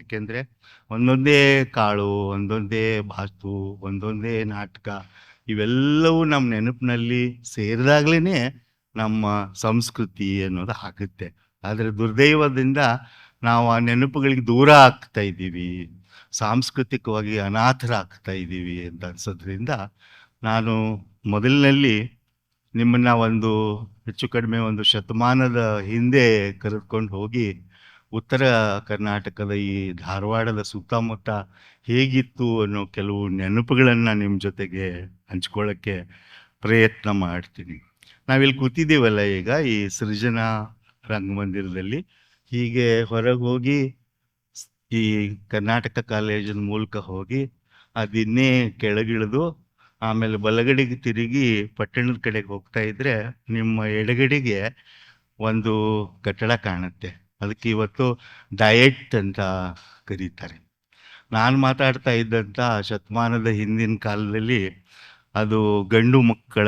ಯಾಕೆಂದರೆ ಒಂದೊಂದೇ ಕಾಳು, ಒಂದೊಂದೇ ಮಾತು, ಒಂದೊಂದೇ ನಾಟಕ ಇವೆಲ್ಲವೂ ನಮ್ಮ ನೆನಪಿನಲ್ಲಿ ಸೇರಿದಾಗಲೇ ನಮ್ಮ ಸಂಸ್ಕೃತಿ ಅನ್ನೋದು ಆಗುತ್ತೆ. ಆದರೆ ದುರ್ದೈವದಿಂದ ನಾವು ಆ ನೆನಪುಗಳಿಗೆ ದೂರ ಆಗ್ತಾ ಇದ್ದೀವಿ, ಸಾಂಸ್ಕೃತಿಕವಾಗಿ ಅನಾಥರಾಗ್ತಾ ಇದ್ದೀವಿ ಅಂತ ಅನ್ಸೋದ್ರಿಂದ ನಾನು ಮೊದಲಿನಲ್ಲಿ ನಿಮ್ಮನ್ನು ಒಂದು ಹೆಚ್ಚು ಕಡಿಮೆ ಒಂದು ಶತಮಾನದ ಹಿಂದೆ ಕರೆದುಕೊಂಡು ಹೋಗಿ ಉತ್ತರ ಕರ್ನಾಟಕದ ಈ ಧಾರವಾಡದ ಸುತ್ತಮುತ್ತ ಹೇಗಿತ್ತು ಅನ್ನೋ ಕೆಲವು ನೆನಪುಗಳನ್ನು ನಿಮ್ಮ ಜೊತೆಗೆ ಹಂಚ್ಕೊಳ್ಳೋಕ್ಕೆ ಪ್ರಯತ್ನ ಮಾಡ್ತೀನಿ. ನಾವಿಲ್ಲಿ ಕೂತಿದ್ದೀವಲ್ಲ ಈಗ ಈ ಸೃಜನಾ ರಂಗಮಂದಿರದಲ್ಲಿ, ಹೀಗೆ ಹೊರಗೆ ಹೋಗಿ ಈ ಕರ್ನಾಟಕ ಕಾಲೇಜಿನ ಮೂಲಕ ಹೋಗಿ ಅದಿನ್ನೇ ಕೆಳಗಿಳಿದು ಆಮೇಲೆ ಬಲಗಡೆಗೆ ತಿರುಗಿ ಪಟ್ಟಣದ ಕಡೆಗೆ ಹೋಗ್ತಾ ಇದ್ರೆ ನಿಮ್ಮ ಎಡಗಡೆಗೆ ಒಂದು ಕಟ್ಟಡ ಕಾಣುತ್ತೆ. ಅದಕ್ಕೆ ಇವತ್ತು ಡಯಟ್ ಅಂತ ಕರೀತಾರೆ. ನಾನು ಮಾತಾಡ್ತಾ ಇದ್ದಂಥ ಶತಮಾನದ ಹಿಂದಿನ ಕಾಲದಲ್ಲಿ ಅದು ಗಂಡು ಮಕ್ಕಳ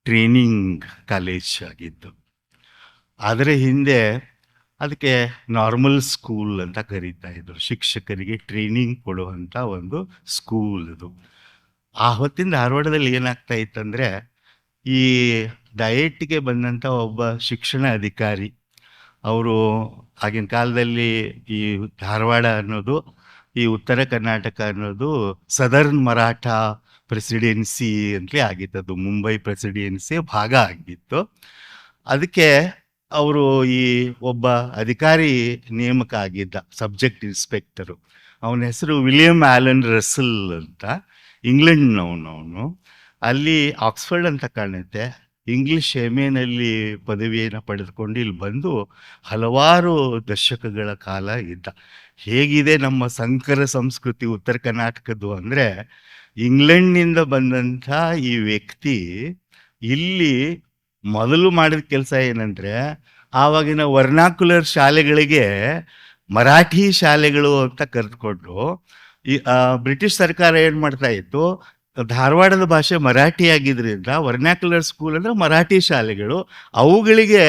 ಟ್ರೈನಿಂಗ್ ಕಾಲೇಜ್ ಆಗಿತ್ತು. ಅದರ ಹಿಂದೆ ಅದಕ್ಕೆ ನಾರ್ಮಲ್ ಸ್ಕೂಲ್ ಅಂತ ಕರೀತಾ ಇದ್ರು. ಶಿಕ್ಷಕರಿಗೆ ಟ್ರೈನಿಂಗ್ ಕೊಡುವಂಥ ಒಂದು ಸ್ಕೂಲ್ ಅದು. ಆ ಹೊತ್ತಿನ ಧಾರವಾಡದಲ್ಲಿ ಏನಾಗ್ತಾ ಇತ್ತಂದರೆ, ಈ ಡಯಟ್ಗೆ ಬಂದಂಥ ಒಬ್ಬ ಶಿಕ್ಷಣ ಅಧಿಕಾರಿ, ಅವರು ಆಗಿನ ಕಾಲದಲ್ಲಿ ಈ ಧಾರವಾಡ ಅನ್ನೋದು, ಈ ಉತ್ತರ ಕರ್ನಾಟಕ ಅನ್ನೋದು ಸದರ್ನ್ ಮರಾಠ ಪ್ರೆಸಿಡೆನ್ಸಿ ಅಂತಲೇ ಆಗಿತ್ತು. ಅದು ಮುಂಬೈ ಪ್ರೆಸಿಡೆನ್ಸಿ ಭಾಗ ಆಗಿತ್ತು. ಅದಕ್ಕೆ ಅವರು ಈ ಒಬ್ಬ ಅಧಿಕಾರಿ ನೇಮಕ ಆಗಿದ್ದ, ಸಬ್ಜೆಕ್ಟ್ ಇನ್ಸ್ಪೆಕ್ಟರು. ಅವನ ಹೆಸರು ವಿಲಿಯಂ ಆಲನ್ ರಸಲ್ ಅಂತ, ಇಂಗ್ಲೆಂಡ್ನವನು. ಅಲ್ಲಿ ಆಕ್ಸ್ಫರ್ಡ್ ಅಂತ ಕಾಣುತ್ತೆ, ಇಂಗ್ಲಿಷ್ ಎಮ್ಎನಲ್ಲಿ ಪದವಿಯನ್ನು ಪಡೆದುಕೊಂಡು ಇಲ್ಲಿ ಬಂದು ಹಲವಾರು ದಶಕಗಳ ಕಾಲ ಇದ್ದ. ಹೇಗಿದೆ ನಮ್ಮ ಸಂಕರ ಸಂಸ್ಕೃತಿ ಉತ್ತರ ಕರ್ನಾಟಕದ್ದು ಅಂದರೆ, ಇಂಗ್ಲೆಂಡ್ನಿಂದ ಬಂದಂಥ ಈ ವ್ಯಕ್ತಿ ಇಲ್ಲಿ ಮೊದಲು ಮಾಡಿದ ಕೆಲಸ ಏನಂದರೆ, ಆವಾಗಿನ ವರ್ನಾಕ್ಯುಲರ್ ಶಾಲೆಗಳಿಗೆ ಮರಾಠಿ ಶಾಲೆಗಳು ಅಂತ ಕರೆದುಕೊಂಡು, ಈ ಬ್ರಿಟಿಷ್ ಸರ್ಕಾರ ಏನು ಮಾಡ್ತಾ ಇತ್ತು, ಧಾರವಾಡದ ಭಾಷೆ ಮರಾಠಿ ಆಗಿದ್ದರಿಂದ ವರ್ನಾಕ್ಯುಲರ್ ಸ್ಕೂಲ್ ಅಂದರೆ ಮರಾಠಿ ಶಾಲೆಗಳು, ಅವುಗಳಿಗೆ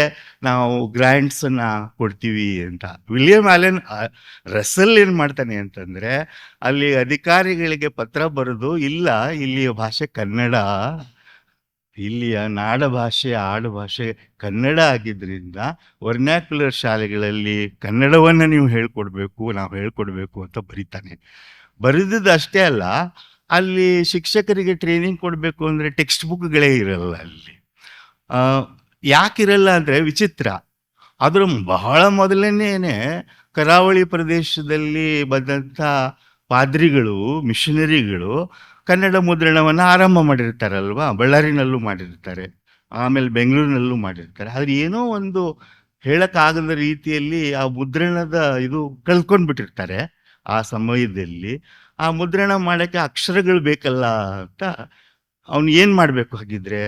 ನಾವು ಗ್ರ್ಯಾಂಟ್ಸನ್ನು ಕೊಡ್ತೀವಿ ಅಂತ. ವಿಲಿಯಂ ಆಲೆನ್ ರಸಲ್ ಏನು ಮಾಡ್ತಾನೆ ಅಂತಂದರೆ, ಅಲ್ಲಿ ಅಧಿಕಾರಿಗಳಿಗೆ ಪತ್ರ ಬರೆದು, ಇಲ್ಲ ಇಲ್ಲಿಯ ಭಾಷೆ ಕನ್ನಡ, ಇಲ್ಲಿಯ ನಾಡ ಭಾಷೆ ಆಡು ಭಾಷೆ ಕನ್ನಡ ಆಗಿದ್ದರಿಂದ ವರ್ನಾಕ್ಯುಲರ್ ಶಾಲೆಗಳಲ್ಲಿ ಕನ್ನಡವನ್ನು ನೀವು ಹೇಳ್ಕೊಡ್ಬೇಕು, ನಾವು ಹೇಳ್ಕೊಡ್ಬೇಕು ಅಂತ ಬರೀತಾನೆ. ಬರೆದಿದ್ದು ಅಷ್ಟೇ ಅಲ್ಲ, ಅಲ್ಲಿ ಶಿಕ್ಷಕರಿಗೆ ಟ್ರೈನಿಂಗ್ ಕೊಡಬೇಕು ಅಂದರೆ ಟೆಕ್ಸ್ಟ್ ಬುಕ್ಗಳೇ ಇರಲ್ಲ ಅಲ್ಲಿ. ಯಾಕಿರಲ್ಲ ಅಂದರೆ ವಿಚಿತ್ರ, ಅದರ ಬಹಳ ಮೊದಲನೇ ಕರಾವಳಿ ಪ್ರದೇಶದಲ್ಲಿ ಬಂದಂಥ ಪಾದ್ರಿಗಳು, ಮಿಷನರಿಗಳು ಕನ್ನಡ ಮುದ್ರಣವನ್ನು ಆರಂಭ ಮಾಡಿರ್ತಾರಲ್ವ. ಬಳ್ಳಾರಿನಲ್ಲೂ ಮಾಡಿರ್ತಾರೆ, ಆಮೇಲೆ ಬೆಂಗಳೂರಿನಲ್ಲೂ ಮಾಡಿರ್ತಾರೆ. ಆದರೆ ಏನೋ ಒಂದು ಹೇಳೋಕ್ಕಾಗದ ರೀತಿಯಲ್ಲಿ ಆ ಮುದ್ರಣದ ಇದು ಕಳ್ಕೊಂಡ್ಬಿಟ್ಟಿರ್ತಾರೆ. ಆ ಸಮಯದಲ್ಲಿ ಆ ಮುದ್ರಣ ಮಾಡೋಕ್ಕೆ ಅಕ್ಷರಗಳು ಬೇಕಲ್ಲ ಅಂತ ಅವನು ಏನು ಮಾಡಬೇಕು, ಹಾಗಿದ್ರೆ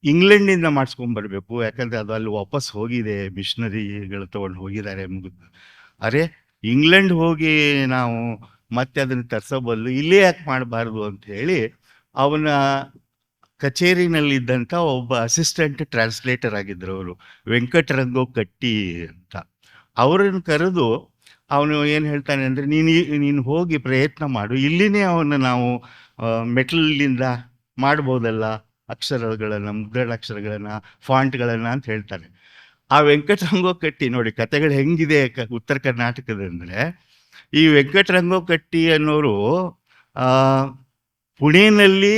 ಇಂಗ್ಲೆಂಡಿಂದ ಮಾಡಿಸ್ಕೊಂಡ್ಬರ್ಬೇಕು, ಯಾಕಂದರೆ ಅದು ಅಲ್ಲಿ ವಾಪಸ್ ಹೋಗಿದೆ, ಮಿಷನರಿಗಳು ತೊಗೊಂಡು ಹೋಗಿದ್ದಾರೆ. ಅರೆ, ಇಂಗ್ಲೆಂಡ್ ಹೋಗಿ ನಾವು ಮತ್ತೆ ಅದನ್ನು ತರಿಸೋ ಬದಲು ಇಲ್ಲೇ ಯಾಕೆ ಮಾಡಬಾರ್ದು ಅಂತ ಹೇಳಿ ಅವನ ಕಚೇರಿನಲ್ಲಿದ್ದಂಥ ಒಬ್ಬ ಅಸಿಸ್ಟೆಂಟ್ ಟ್ರಾನ್ಸ್ಲೇಟರ್ ಆಗಿದ್ದರು ಅವರು, ವೆಂಕಟರಂಗೋ ಕಟ್ಟಿ ಅಂತ. ಅವರನ್ನು ಕರೆದು ಅವನು ಏನು ಹೇಳ್ತಾನೆ ಅಂದರೆ, ನೀನು ಹೋಗಿ ಪ್ರಯತ್ನ ಮಾಡು, ಇಲ್ಲಿನೇ ಅವನ್ನ ನಾವು ಮೆಟಲಿಂದ ಮಾಡ್ಬೋದಲ್ಲ ಅಕ್ಷರಗಳನ್ನು, ಮುದ್ರಣಾಕ್ಷರಗಳನ್ನು, ಫಾಂಟ್ಗಳನ್ನು ಅಂತ ಹೇಳ್ತಾನೆ. ಆ ವೆಂಕಟರಂಗೋ ಕಟ್ಟಿ ನೋಡಿ ಕತೆಗಳು ಹೆಂಗಿದೆ ಉತ್ತರ ಕರ್ನಾಟಕದಂದರೆ, ಈ ವೆಂಕಟರಂಗೋ ಕಟ್ಟಿ ಅನ್ನೋರು ಪುಣೆಯಲ್ಲಿ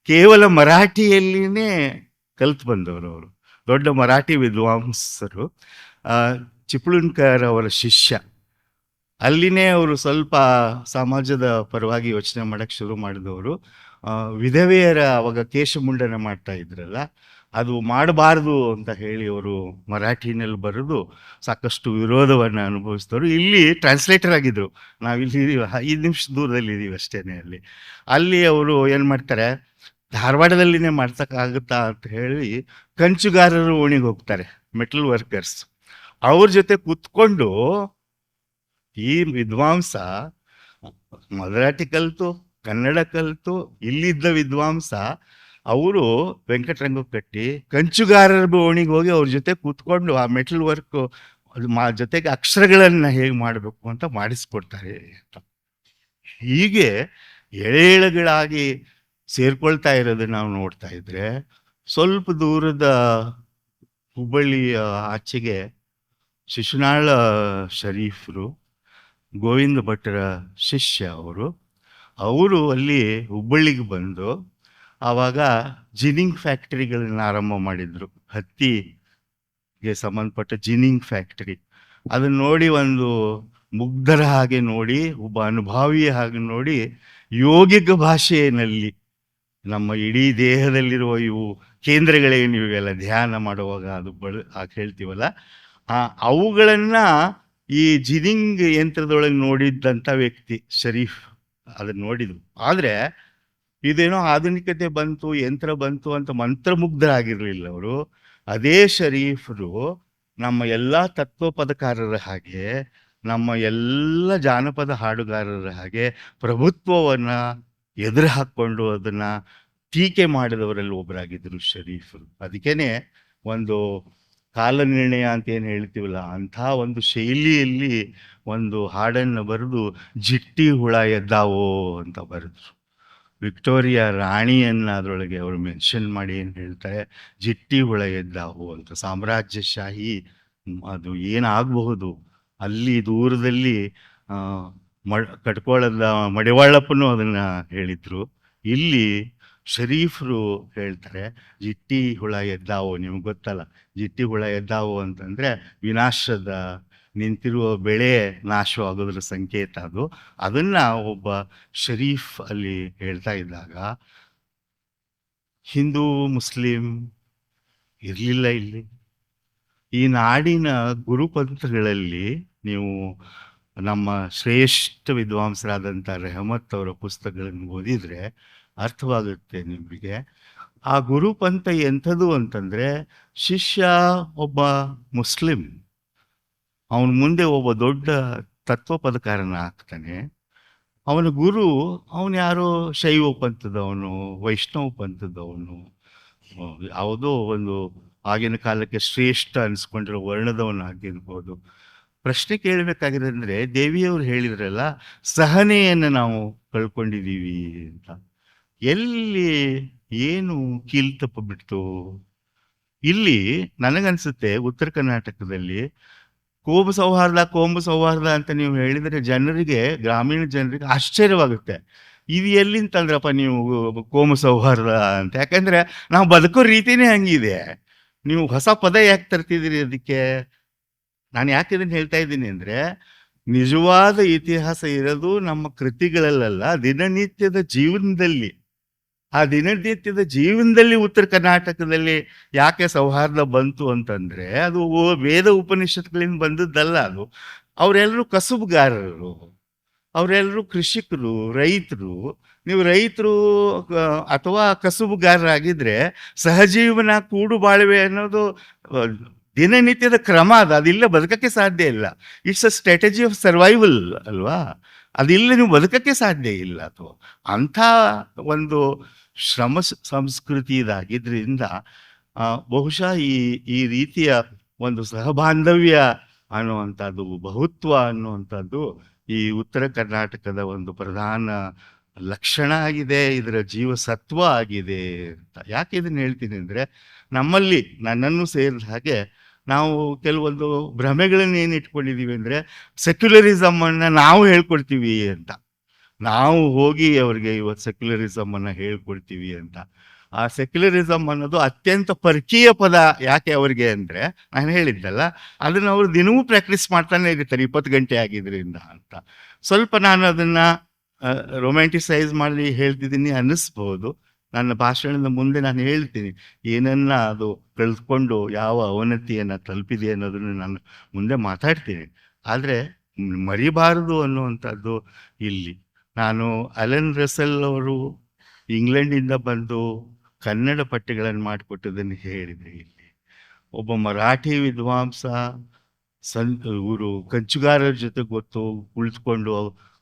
ಕೇವಲ ಮರಾಠಿಯಲ್ಲಿನೇ ಕಲ್ತು ಬಂದವರು. ಅವರು ದೊಡ್ಡ ಮರಾಠಿ ವಿದ್ವಾಂಸರು, ಚಿಪ್ಳುಣ್ಕರ್ ಅವರ ಶಿಷ್ಯ. ಅಲ್ಲಿನೇ ಅವರು ಸ್ವಲ್ಪ ಸಮಾಜದ ಪರವಾಗಿ ಯೋಚನೆ ಮಾಡೋಕ್ಕೆ ಶುರು ಮಾಡಿದವರು. ವಿಧವೆಯರ ಅವಾಗ ಕೇಶಮುಂಡನ ಮಾಡ್ತಾ ಇದ್ರಲ್ಲ, ಅದು ಮಾಡಬಾರ್ದು ಅಂತ ಹೇಳಿ ಅವರು ಮರಾಠಿನಲ್ಲಿ ಬರೆದು ಸಾಕಷ್ಟು ವಿರೋಧವನ್ನು ಅನುಭವಿಸಿದವರು. ಇಲ್ಲಿ ಟ್ರಾನ್ಸ್ಲೇಟರ್ ಆಗಿದ್ದರು, ನಾವಿಲ್ಲಿ 5 ನಿಮಿಷ ದೂರದಲ್ಲಿದ್ದೀವಿ ಅಷ್ಟೇ. ಅಲ್ಲಿ ಅವರು ಏನು ಮಾಡ್ತಾರೆ, ಧಾರವಾಡದಲ್ಲಿನೇ ಮಾಡ್ಸೋಕ್ಕಾಗುತ್ತಾ ಅಂತ ಹೇಳಿ ಕಂಚುಗಾರರು ಓಣಿಗೆ ಹೋಗ್ತಾರೆ, ಮೆಟಲ್ ವರ್ಕರ್ಸ್. ಅವ್ರ ಜೊತೆ ಕೂತ್ಕೊಂಡು ಈ ವಿದ್ವಾಂಸ ಮರಾಠಿ ಕಲಿತು ಕನ್ನಡ ಕಲಿತು ಇಲ್ಲಿದ್ದ ವಿದ್ವಾಂಸ ಅವರು ವೆಂಕಟರಂಗ ಕಟ್ಟಿ ಕಂಚುಗಾರರ ಓಣಿಗೆ ಹೋಗಿ ಅವ್ರ ಜೊತೆ ಕೂತ್ಕೊಂಡು ಆ ಮೆಟಲ್ ವರ್ಕ್ ಅದು ಜೊತೆಗೆ ಅಕ್ಷರಗಳನ್ನು ಹೇಗೆ ಮಾಡಬೇಕು ಅಂತ ಮಾಡಿಸ್ಕೊಡ್ತಾರೆ ಅಂತ. ಹೀಗೆ ಎಳೆ ಎಳೆಗಳಾಗಿ ಸೇರ್ಕೊಳ್ತಾ ಇರೋದನ್ನ ನಾವು ನೋಡ್ತಾ ಇದ್ರೆ, ಸ್ವಲ್ಪ ದೂರದ ಹುಬ್ಬಳ್ಳಿಯ ಆಚೆಗೆ ಶಿಶುನಾಳ ಶರೀಫರು, ಗೋವಿಂದ ಭಟ್ಟರ ಶಿಷ್ಯ ಅವರು ಅಲ್ಲಿ ಹುಬ್ಬಳ್ಳಿಗೆ ಬಂದು ಆವಾಗ ಜಿನ್ನಿಂಗ್ ಫ್ಯಾಕ್ಟರಿಗಳನ್ನ ಆರಂಭ ಮಾಡಿದ್ರು. ಹತ್ತಿಗೆ ಸಂಬಂಧಪಟ್ಟ ಜಿನ್ನಿಂಗ್ ಫ್ಯಾಕ್ಟರಿ. ಅದನ್ನ ನೋಡಿ ಒಂದು ಮುಗ್ಧರ ಹಾಗೆ ನೋಡಿ, ಒಬ್ಬ ಅನುಭಾವಿಯ ಹಾಗೆ ನೋಡಿ, ಯೋಗಿಕ ಭಾಷೆಯಲ್ಲಿ ನಮ್ಮ ಇಡೀ ದೇಹದಲ್ಲಿರುವ ಇವು ಕೇಂದ್ರಗಳೇನು ಇವೆಲ್ಲ ಧ್ಯಾನ ಮಾಡುವಾಗ ಅದು ಹಾಗೆ ಹೇಳ್ತೀವಲ್ಲ, ಅವುಗಳನ್ನ ಈ ಜಿನಿಂಗ್ ಯಂತ್ರದೊಳಗೆ ನೋಡಿದ್ದಂಥ ವ್ಯಕ್ತಿ ಶರೀಫ್ ಅದನ್ನ ನೋಡಿದ್ರು. ಆದ್ರೆ ಇದೇನೋ ಆಧುನಿಕತೆ ಬಂತು, ಯಂತ್ರ ಬಂತು ಅಂತ ಮಂತ್ರಮುಗ್ಧರಾಗಿರ್ಲಿಲ್ಲ ಅವರು. ಅದೇ ಶರೀಫರು ನಮ್ಮ ಎಲ್ಲ ತತ್ವಪದಕಾರರ ಹಾಗೆ, ನಮ್ಮ ಎಲ್ಲ ಜಾನಪದ ಹಾಡುಗಾರರ ಹಾಗೆ ಪ್ರಭುತ್ವವನ್ನ ಎದುರು ಹಾಕ್ಕೊಂಡು ಅದನ್ನ ಟೀಕೆ ಮಾಡಿದವರಲ್ಲಿ ಒಬ್ಬರಾಗಿದ್ರು ಶರೀಫರು. ಅದಕ್ಕೇನೆ ಒಂದು ಕಾಲ ನಿರ್ಣಯ ಅಂತ ಏನು ಹೇಳ್ತೀವಲ್ಲ, ಅಂಥ ಒಂದು ಶೈಲಿಯಲ್ಲಿ ಒಂದು ಹಾಡನ್ನು ಬರೆದು ಜಿಟ್ಟಿ ಹುಳ ಎದ್ದಾವೋ ಅಂತ ಬರೆದ್ರು. ವಿಕ್ಟೋರಿಯಾ ರಾಣಿಯನ್ನ ಅದರೊಳಗೆ ಅವರು ಮೆನ್ಷನ್ ಮಾಡಿ ಏನು ಹೇಳ್ತಾರೆ, ಜಿಟ್ಟಿ ಹುಳ ಎದ್ದಾವು ಅಂತ. ಸಾಮ್ರಾಜ್ಯಶಾಹಿ ಅದು ಏನಾಗಬಹುದು ಅಲ್ಲಿ ದೂರದಲ್ಲಿ ಕಟ್ಕೊಳ್ಳದ ಮಡಿವಾಳಪ್ಪನು ಅದನ್ನ ಹೇಳಿದ್ರು. ಇಲ್ಲಿ ಶರೀಫರು ಹೇಳ್ತಾರೆ ಜಿಟ್ಟಿ ಹುಳ ಎದ್ದಾವು. ನಿಮ್ಗೆ ಗೊತ್ತಲ್ಲ, ಜಿಟ್ಟಿ ಹುಳ ಎದ್ದಾವು ಅಂತಂದ್ರೆ ವಿನಾಶದ ನಿಂತಿರುವ ಬೆಳೆ ನಾಶವಾಗೋದ್ರ ಸಂಕೇತ ಅದು. ಅದನ್ನ ಒಬ್ಬ ಶರೀಫ್ ಅಲ್ಲಿ ಹೇಳ್ತಾ ಇದ್ದಾಗ, ಹಿಂದೂ ಮುಸ್ಲಿಂ ಇರಲಿಲ್ಲ ಇಲ್ಲಿ. ಈ ನಾಡಿನ ಗುರುಪಂಥಗಳಲ್ಲಿ ನೀವು ನಮ್ಮ ಶ್ರೇಷ್ಠ ವಿದ್ವಾಂಸರಾದಂಥ ರೆಹಮತ್ ಅವರ ಪುಸ್ತಕಗಳನ್ನು ಓದಿದ್ರೆ ಅರ್ಥವಾಗುತ್ತೆ ನಿಮಗೆ. ಆ ಗುರುಪಂಥ ಎಂಥದ್ದು ಅಂತಂದ್ರೆ, ಶಿಷ್ಯ ಒಬ್ಬ ಮುಸ್ಲಿಂ ಅವನ ಮುಂದೆ ಒಬ್ಬ ದೊಡ್ಡ ತತ್ವಪದಕಾರನ ಆಗ್ತಾನೆ. ಅವನ ಗುರು ಅವನು ಯಾರೋ ಶೈವ ಪಂಥದವನು, ವೈಷ್ಣವ ಪಂಥದವನು, ಯಾವುದೋ ಒಂದು ಆಗಿನ ಕಾಲಕ್ಕೆ ಶ್ರೇಷ್ಠ ಅನಿಸ್ಕೊಂಡಿರೋ ವರ್ಣದವನು ಆಗಿರ್ಬೋದು. ಪ್ರಶ್ನೆ ಕೇಳಬೇಕಾಗಿರೋದಂದ್ರೆ, ದೇವಿಯವರು ಹೇಳಿದ್ರಲ್ಲ ಸಹನೆಯನ್ನು ನಾವು ಕಳ್ಕೊಂಡಿದ್ದೀವಿ ಅಂತ. ಎಲ್ಲಿ ಏನು ಕೀಲ್ ತಪ್ಪು ಬಿಡ್ತು? ಇಲ್ಲಿ ನನಗನ್ಸುತ್ತೆ ಉತ್ತರ ಕರ್ನಾಟಕದಲ್ಲಿ ಕೋಮು ಸೌಹಾರ್ದ ಅಂತ ನೀವು ಹೇಳಿದರೆ ಜನರಿಗೆ, ಗ್ರಾಮೀಣ ಜನರಿಗೆ ಆಶ್ಚರ್ಯವಾಗುತ್ತೆ. ಇದು ಎಲ್ಲಿಂತಂದ್ರಪ್ಪ ನೀವು ಕೋಮು ಸೌಹಾರ್ದ ಅಂತ? ಯಾಕಂದ್ರೆ ನಾವು ಬದುಕೋ ರೀತಿನೇ ಹಂಗಿದೆ. ನೀವು ಹೊಸ ಪದ ಯಾಕೆ ತರ್ತಿದ್ದೀರಿ ಅದಕ್ಕೆ? ನಾನು ಯಾಕೆ ಇದನ್ನು ಹೇಳ್ತಾ ಇದ್ದೀನಿ ಅಂದರೆ, ನಿಜವಾದ ಇತಿಹಾಸ ಇರೋದು ನಮ್ಮ ಕೃತಿಗಳಲ್ಲ, ದಿನನಿತ್ಯದ ಜೀವನದಲ್ಲಿ. ಆ ದಿನನಿತ್ಯದ ಜೀವನದಲ್ಲಿ ಉತ್ತರ ಕರ್ನಾಟಕದಲ್ಲಿ ಯಾಕೆ ಸೌಹಾರ್ದ ಬಂತು ಅಂತಂದ್ರೆ, ಅದು ವೇದ ಉಪನಿಷತ್ಗಳಿಂದ ಬಂದದ್ದಲ್ಲ. ಅದು ಅವರೆಲ್ಲರೂ ಕಸುಬುಗಾರರು, ಅವರೆಲ್ಲರೂ ಕೃಷಿಕರು, ರೈತರು. ನೀವು ರೈತರು ಅಥವಾ ಕಸುಬುಗಾರರಾಗಿದ್ರೆ ಸಹಜೀವನ, ಕೂಡು ಬಾಳ್ವೆ ಅನ್ನೋದು ದಿನನಿತ್ಯದ ಕ್ರಮ. ಅದಿಲ್ಲ ಬದುಕಕ್ಕೆ ಸಾಧ್ಯ ಇಲ್ಲ. It's a strategy of survival ಅಲ್ವಾ? ಅದಿಲ್ಲ ನೀವು ಬದುಕಕ್ಕೆ ಸಾಧ್ಯ ಇಲ್ಲ. ಅಥವಾ ಅಂಥ ಒಂದು ಶ್ರಮ ಸಂಸ್ಕೃತಿ ಇದಾಗಿದ್ರಿಂದ ಬಹುಶಃ ಈ ರೀತಿಯ ಒಂದು ಸಹಬಾಂಧವ್ಯ ಅನ್ನುವಂಥದ್ದು, ಬಹುತ್ವ ಅನ್ನುವಂಥದ್ದು ಈ ಉತ್ತರ ಕರ್ನಾಟಕದ ಒಂದು ಪ್ರಧಾನ ಲಕ್ಷಣ ಆಗಿದೆ, ಇದರ ಜೀವಸತ್ವ ಆಗಿದೆ ಅಂತ. ಯಾಕೆ ಇದನ್ನು ಹೇಳ್ತೀನಿ ಅಂದರೆ, ನಮ್ಮಲ್ಲಿ ನನ್ನನ್ನು ಸೇರಿದ ಹಾಗೆ ನಾವು ಕೆಲವೊಂದು ಭ್ರಮೆಗಳನ್ನು ಏನು ಇಟ್ಕೊಂಡಿದ್ದೀವಿ ಅಂದರೆ, ಸೆಕ್ಯುಲರಿಸಮನ್ನು ನಾವು ಹೇಳ್ಕೊಡ್ತೀವಿ ಅಂತ. ನಾವು ಹೋಗಿ ಅವ್ರಿಗೆ ಇವತ್ತು ಸೆಕ್ಯುಲರಿಸಮನ್ನು ಹೇಳ್ಕೊಡ್ತೀವಿ ಅಂತ. ಆ ಸೆಕ್ಯುಲರಿಸಮ್ ಅನ್ನೋದು ಅತ್ಯಂತ ಪರಕೀಯ ಪದ. ಯಾಕೆ ಅವರಿಗೆ ಅಂದರೆ, ನಾನು ಹೇಳಿದ್ದಲ್ಲ, ಅದನ್ನು ಅವರು ದಿನವೂ ಪ್ರಾಕ್ಟೀಸ್ ಮಾಡ್ತಾನೆ ಇರ್ತಾರೆ 20 ಗಂಟೆ ಆಗಿದ್ರಿಂದ ಅಂತ. ಸ್ವಲ್ಪ ನಾನು ಅದನ್ನು ರೊಮ್ಯಾಂಟಿಸೈಸ್ ಮಾಡಿ ಹೇಳ್ತಿದ್ದೀನಿ ಅನ್ನಿಸ್ಬೋದು. ನನ್ನ ಭಾಷಣದ ಮುಂದೆ ನಾನು ಹೇಳ್ತೀನಿ ಏನನ್ನ ಅದು ಕಳೆದುಕೊಂಡು ಯಾವ ಅವನತಿಯನ್ನು ತಲುಪಿದೆ ಅನ್ನೋದನ್ನು ನಾನು ಮುಂದೆ ಮಾತಾಡ್ತೀನಿ. ಆದರೆ ಮರಿಬಾರದು ಅನ್ನುವಂಥದ್ದು ಇಲ್ಲಿ. ನಾನು ಅಲೆನ್ ರಸೆಲ್ ಅವರು ಇಂಗ್ಲೆಂಡಿಂದ ಬಂದು ಕನ್ನಡ ಪಠ್ಯಗಳನ್ನು ಮಾಡಿಕೊಟ್ಟದನ್ನು ಹೇಳಿದೆ. ಇಲ್ಲಿ ಒಬ್ಬ ಮರಾಠಿ ವಿದ್ವಾಂಸ ಇವರು ಕಂಚುಗಾರರ ಜೊತೆ ಕುಳಿತುಕೊಂಡು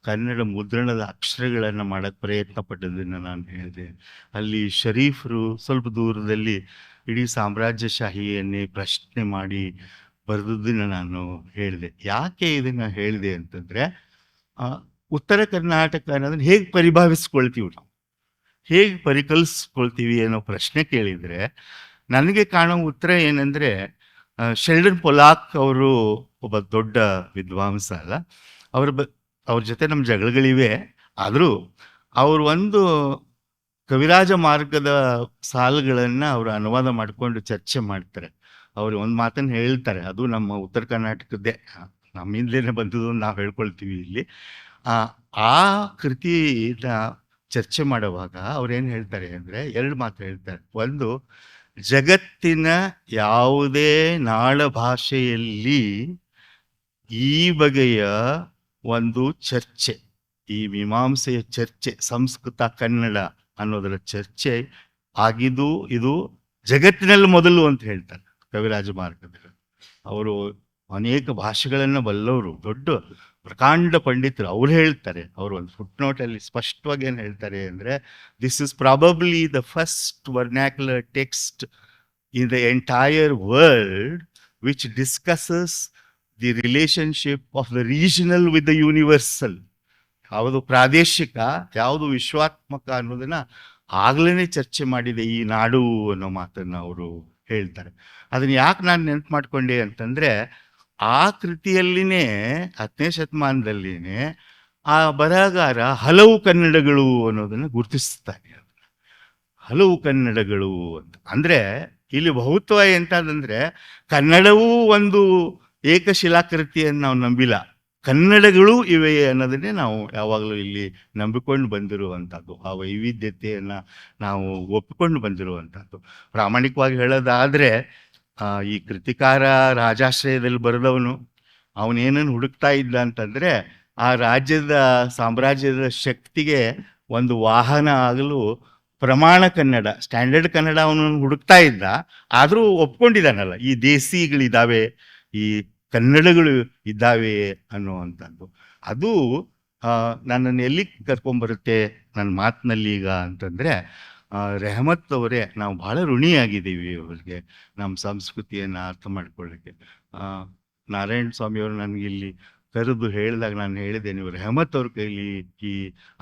ಕನ್ನಡ ಮುದ್ರಣದ ಅಕ್ಷರಗಳನ್ನು ಮಾಡೋಕ್ಕೆ ಪ್ರಯತ್ನ ಪಟ್ಟದನ್ನು ನಾನು ಹೇಳಿದೆ. ಅಲ್ಲಿ ಶರೀಫರು ಸ್ವಲ್ಪ ದೂರದಲ್ಲಿ ಇಡೀ ಸಾಮ್ರಾಜ್ಯಶಾಹಿಯನ್ನೇ ಪ್ರಶ್ನೆ ಮಾಡಿ ಬರೆದದ್ದನ್ನು ನಾನು ಹೇಳಿದೆ. ಯಾಕೆ ಇದನ್ನು ಹೇಳಿದೆ ಅಂತಂದರೆ, ಉತ್ತರ ಕರ್ನಾಟಕ ಅನ್ನೋದನ್ನು ಹೇಗೆ ಪರಿಭಾವಿಸ್ಕೊಳ್ತೀವಿ ನಾವು, ಹೇಗೆ ಪರಿಕಲ್ಸ್ಕೊಳ್ತೀವಿ ಅನ್ನೋ ಪ್ರಶ್ನೆ ಕೇಳಿದರೆ ನನಗೆ ಕಾಣೋ ಉತ್ತರ ಏನಂದರೆ, ಶೆಲ್ಡನ್ ಪೊಲಾಕ್ ಅವರು ಒಬ್ಬ ದೊಡ್ಡ ವಿದ್ವಾಂಸ ಅಲ್ಲ, ಅವ್ರ ಜೊತೆ ನಮ್ಮ ಜಗಳಗಳಿವೆ. ಆದರೂ ಅವರು ಒಂದು ಕವಿರಾಜ ಮಾರ್ಗದ ಸಾಲುಗಳನ್ನು ಅವರು ಅನುವಾದ ಮಾಡಿಕೊಂಡು ಚರ್ಚೆ ಮಾಡ್ತಾರೆ. ಅವರು ಒಂದು ಮಾತನ್ನು ಹೇಳ್ತಾರೆ, ಅದು ನಮ್ಮ ಉತ್ತರ ಕರ್ನಾಟಕದ್ದೇ, ನಮ್ಮಿಂದಲೇ ಬಂದದ್ದು ನಾವು ಹೇಳ್ಕೊಳ್ತೀವಿ ಇಲ್ಲಿ. ಆ ಕೃತಿನ ಚರ್ಚೆ ಮಾಡುವಾಗ ಅವ್ರೇನು ಹೇಳ್ತಾರೆ ಅಂದರೆ, ಎರಡು ಮಾತು ಹೇಳ್ತಾರೆ. ಒಂದು, ಜಗತ್ತಿನ ಯಾವುದೇ ನಾಡ ಭಾಷೆಯಲ್ಲಿ ಈ ಬಗೆಯ ಒಂದು ಚರ್ಚೆ, ಈ ಮೀಮಾಂಸೆಯ ಚರ್ಚೆ, ಸಂಸ್ಕೃತ ಕನ್ನಡ ಅನ್ನೋದರ ಚರ್ಚೆ ಆಗಿದ್ದು ಇದು ಜಗತ್ತಿನಲ್ಲಿ ಮೊದಲು ಅಂತ ಹೇಳ್ತಾರೆ ಕವಿರಾಜ ಮಾರ್ಗದಲ್ಲಿ. ಅವರು ಅನೇಕ ಭಾಷೆಗಳನ್ನು ಬಲ್ಲವರು, ದೊಡ್ಡ ಪ್ರಕಾಂಡ ಪಂಡಿತರು. ಅವ್ರು ಹೇಳ್ತಾರೆ, ಅವರು ಒಂದು ಫುಟ್ನೋಟಲ್ಲಿ ಸ್ಪಷ್ಟವಾಗಿ ಏನು ಹೇಳ್ತಾರೆ ಅಂದರೆ, this is probably the first vernacular text in the entire world which discusses the relationship of the regional with the universal. ಯಾವುದು ಪ್ರಾದೇಶಿಕ, ಯಾವುದು ವಿಶ್ವಾತ್ಮಕ ಅನ್ನೋದನ್ನ ಆಗ್ಲೇ ಚರ್ಚೆ ಮಾಡಿದೆ ಈ ನಾಡು ಅನ್ನೋ ಮಾತನ್ನು ಅವರು ಹೇಳ್ತಾರೆ. ಅದನ್ನ ಯಾಕೆ ನಾನು ನೆನಪು ಮಾಡ್ಕೊಂಡೆ ಅಂತಂದರೆ, ಆ ಕೃತಿಯಲ್ಲಿನೇ 10ನೇ ಶತಮಾನದಲ್ಲಿನೇ ಆ ಬರಹಗಾರ ಹಲವು ಕನ್ನಡಗಳು ಅನ್ನೋದನ್ನು ಗುರುತಿಸ್ತಾನೆ. ಹಲವು ಕನ್ನಡಗಳು ಅಂತ ಅಂದರೆ ಇಲ್ಲಿ ಬಹುತ್ವ ಎಂತಂದರೆ, ಕನ್ನಡವೂ ಒಂದು ಏಕಶಿಲಾಕೃತಿಯನ್ನು ನಾವು ನಂಬಿಲ್ಲ, ಕನ್ನಡಗಳು ಇವೆ ಅನ್ನೋದನ್ನೇ ನಾವು ಯಾವಾಗಲೂ ಇಲ್ಲಿ ನಂಬಿಕೊಂಡು ಬಂದಿರುವಂಥದ್ದು. ಆ ವೈವಿಧ್ಯತೆಯನ್ನು ನಾವು ಒಪ್ಪಿಕೊಂಡು ಬಂದಿರುವಂಥದ್ದು. ಪ್ರಾಮಾಣಿಕವಾಗಿ ಹೇಳೋದಾದರೆ, ಈ ಕೃತಿಕಾರ ರಾಜಾಶ್ರಯದಲ್ಲಿ ಬರೆದವನು, ಅವನೇನನ್ನು ಹುಡುಕ್ತಾ ಇದ್ದ ಅಂತಂದರೆ, ಆ ರಾಜ್ಯದ ಸಾಮ್ರಾಜ್ಯದ ಶಕ್ತಿಗೆ ಒಂದು ವಾಹನ ಆಗಲು ಪ್ರಮಾಣ ಕನ್ನಡ, ಸ್ಟ್ಯಾಂಡರ್ಡ್ ಕನ್ನಡ ಅವನನ್ನು ಹುಡುಕ್ತಾ ಇದ್ದ. ಆದರೂ ಒಪ್ಕೊಂಡಿದ್ದಾನಲ್ಲ, ಈ ದೇಸಿಗಳಿದ್ದಾವೆ, ಈ ಕನ್ನಡಗಳು ಇದ್ದಾವೆ ಅನ್ನುವಂಥದ್ದು. ಅದು ನನ್ನನ್ನು ಎಲ್ಲಿ ಕರ್ಕೊಂಬರುತ್ತೆ ನನ್ನ ಮಾತಿನಲ್ಲಿ ಈಗ ಅಂತಂದರೆ, ರೆಹಮತ್ ಅವರೇ, ನಾವು ಭಾಳ ಋಣಿಯಾಗಿದ್ದೀವಿ ಅವರಿಗೆ ನಮ್ಮ ಸಂಸ್ಕೃತಿಯನ್ನು ಅರ್ಥ ಮಾಡ್ಕೊಳ್ಳಿಕ್ಕೆ. ನಾರಾಯಣ ಸ್ವಾಮಿಯವರು ನನಗಿಲ್ಲಿ ಕರೆದು ಹೇಳಿದಾಗ ನಾನು ಹೇಳಿದೆ, ನೀವು ರೆಹಮತ್ ಅವ್ರ ಕೈಲಿ ಈ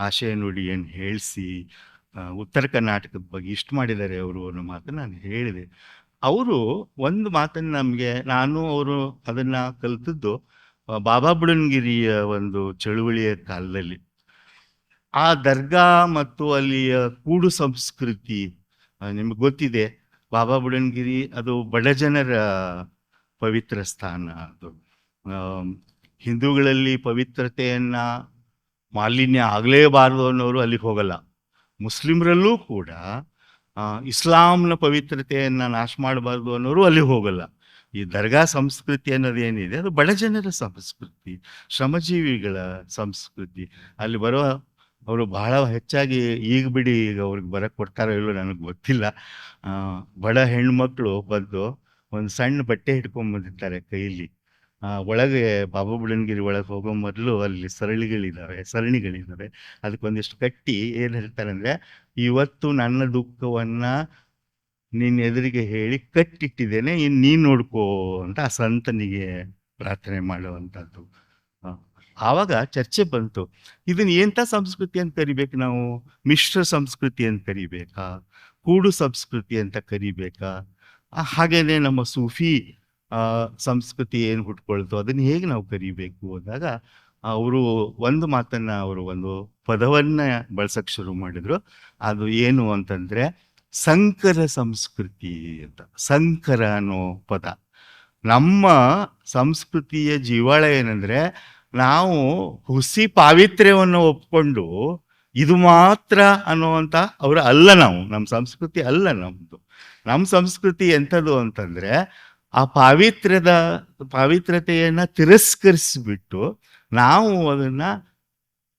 ಆಶಯ ನುಡಿಯನ್ನು ಹೇಳಿಸಿ ಉತ್ತರ ಕರ್ನಾಟಕದ ಬಗ್ಗೆ ಇಷ್ಟು ಮಾಡಿದ್ದಾರೆ ಅವರು ಅನ್ನೋ ಮಾತನ್ನು ನಾನು ಹೇಳಿದೆ. ಅವರು ಒಂದು ಮಾತನ್ನು ನಮಗೆ, ನಾನು ಅವರು ಅದನ್ನು ಕಲಿತದ್ದು ಬಾಬಾ ಬುಡನ್ಗಿರಿಯ ಒಂದು ಚಳುವಳಿಯ ಕಾಲದಲ್ಲಿ. ಆ ದರ್ಗಾ ಮತ್ತು ಅಲ್ಲಿಯ ಕೂಡು ಸಂಸ್ಕೃತಿ ನಿಮಗೆ ಗೊತ್ತಿದೆ. ಬಾಬಾ ಬುಡನ್ಗಿರಿ ಅದು ಬಡ ಜನರ ಪವಿತ್ರ ಸ್ಥಾನ. ಅದು ಹಿಂದೂಗಳಲ್ಲಿ ಪವಿತ್ರತೆಯನ್ನು ಮಾಲಿನ್ಯ ಆಗಲೇಬಾರದು ಅನ್ನೋರು ಅಲ್ಲಿಗೆ ಹೋಗಲ್ಲ. ಮುಸ್ಲಿಮರಲ್ಲೂ ಕೂಡ ಇಸ್ಲಾಂನ ಪವಿತ್ರತೆಯನ್ನು ನಾಶ ಮಾಡಬಾರ್ದು ಅನ್ನೋರು ಅಲ್ಲಿ ಹೋಗಲ್ಲ. ಈ ದರ್ಗಾ ಸಂಸ್ಕೃತಿ ಅನ್ನೋದೇನಿದೆ ಅದು ಬಡ ಜನರ ಸಂಸ್ಕೃತಿ, ಶ್ರಮಜೀವಿಗಳ ಸಂಸ್ಕೃತಿ. ಅಲ್ಲಿ ಬರೋ ಅವರು ಬಹಳ ಹೆಚ್ಚಾಗಿ, ಈಗ ಬಿಡಿ ಈಗ ಅವ್ರಿಗೆ ಬರೋಕ್ಕೆ ಕೊಡ್ತಾರೋ ಇಲ್ಲೋ ನನಗೆ ಗೊತ್ತಿಲ್ಲ, ಬಡ ಹೆಣ್ಮಕ್ಳು ಬಂದು ಒಂದು ಸಣ್ಣ ಬಟ್ಟೆ ಹಿಡ್ಕೊಂಬಂದಿರ್ತಾರೆ ಕೈಲಿ. ಒಳಗೆ ಬಾಬಾ ಬುಡನ್ಗಿರಿ ಒಳಗೆ ಹೋಗೋ ಮೊದಲು ಅಲ್ಲಿ ಸರಣಿಗಳಿದ್ದಾವೆ. ಅದಕ್ಕೊಂದಿಷ್ಟು ಕಟ್ಟಿ ಏನು ಹೇಳ್ತಾರೆ ಅಂದರೆ, ಇವತ್ತು ನನ್ನ ದುಃಖವನ್ನು ನಿನ್ನ ಎದುರಿಗೆ ಹೇಳಿ ಕಟ್ಟಿಟ್ಟಿದ್ದೇನೆ, ಇನ್ನು ನೀನು ನೋಡ್ಕೋ ಅಂತ ಆ ಸಂತನಿಗೆ ಪ್ರಾರ್ಥನೆ ಮಾಡುವಂಥದ್ದು. ಆವಾಗ ಚರ್ಚೆ ಬಂತು, ಇದನ್ನು ಎಂಥ ಸಂಸ್ಕೃತಿ ಅಂತ ಕರಿಬೇಕು ನಾವು? ಮಿಶ್ರ ಸಂಸ್ಕೃತಿ ಅಂತ ಕರಿಬೇಕಾ, ಕೂಡು ಸಂಸ್ಕೃತಿ ಅಂತ ಕರಿಬೇಕಾ? ಹಾಗೇನೆ ನಮ್ಮ ಸೂಫಿ ಸಂಸ್ಕೃತಿ ಏನು ಹುಟ್ಕೊಳ್ತು ಅದನ್ನು ಹೇಗೆ ನಾವು ಕರಿಬೇಕು ಅಂದಾಗ ಅವರು ಒಂದು ಮಾತನ್ನು, ಅವರು ಒಂದು ಪದವನ್ನು ಬಳಸಕ್ಕೆ ಶುರು ಮಾಡಿದರು. ಅದು ಏನು ಅಂತಂದರೆ ಸಂಕರ ಸಂಸ್ಕೃತಿ ಅಂತ. ಸಂಕರ ಅನ್ನೋ ಪದ ನಮ್ಮ ಸಂಸ್ಕೃತಿಯ ಜೀವಾಳ ಏನಂದರೆ, ನಾವು ಹುಸಿ ಪಾವಿತ್ರ್ಯವನ್ನು ಒಪ್ಕೊಂಡು ಇದು ಮಾತ್ರ ಅನ್ನುವಂಥ ಅವರು ಅಲ್ಲ. ನಾವು ನಮ್ಮ ಸಂಸ್ಕೃತಿ ಅಲ್ಲ ನಮ್ಮದು. ನಮ್ಮ ಸಂಸ್ಕೃತಿ ಎಂಥದ್ದು ಅಂತಂದರೆ, ಆ ಪಾವಿತ್ರ್ಯತೆಯನ್ನು ತಿರಸ್ಕರಿಸಿಬಿಟ್ಟು ನಾವು ಅದನ್ನು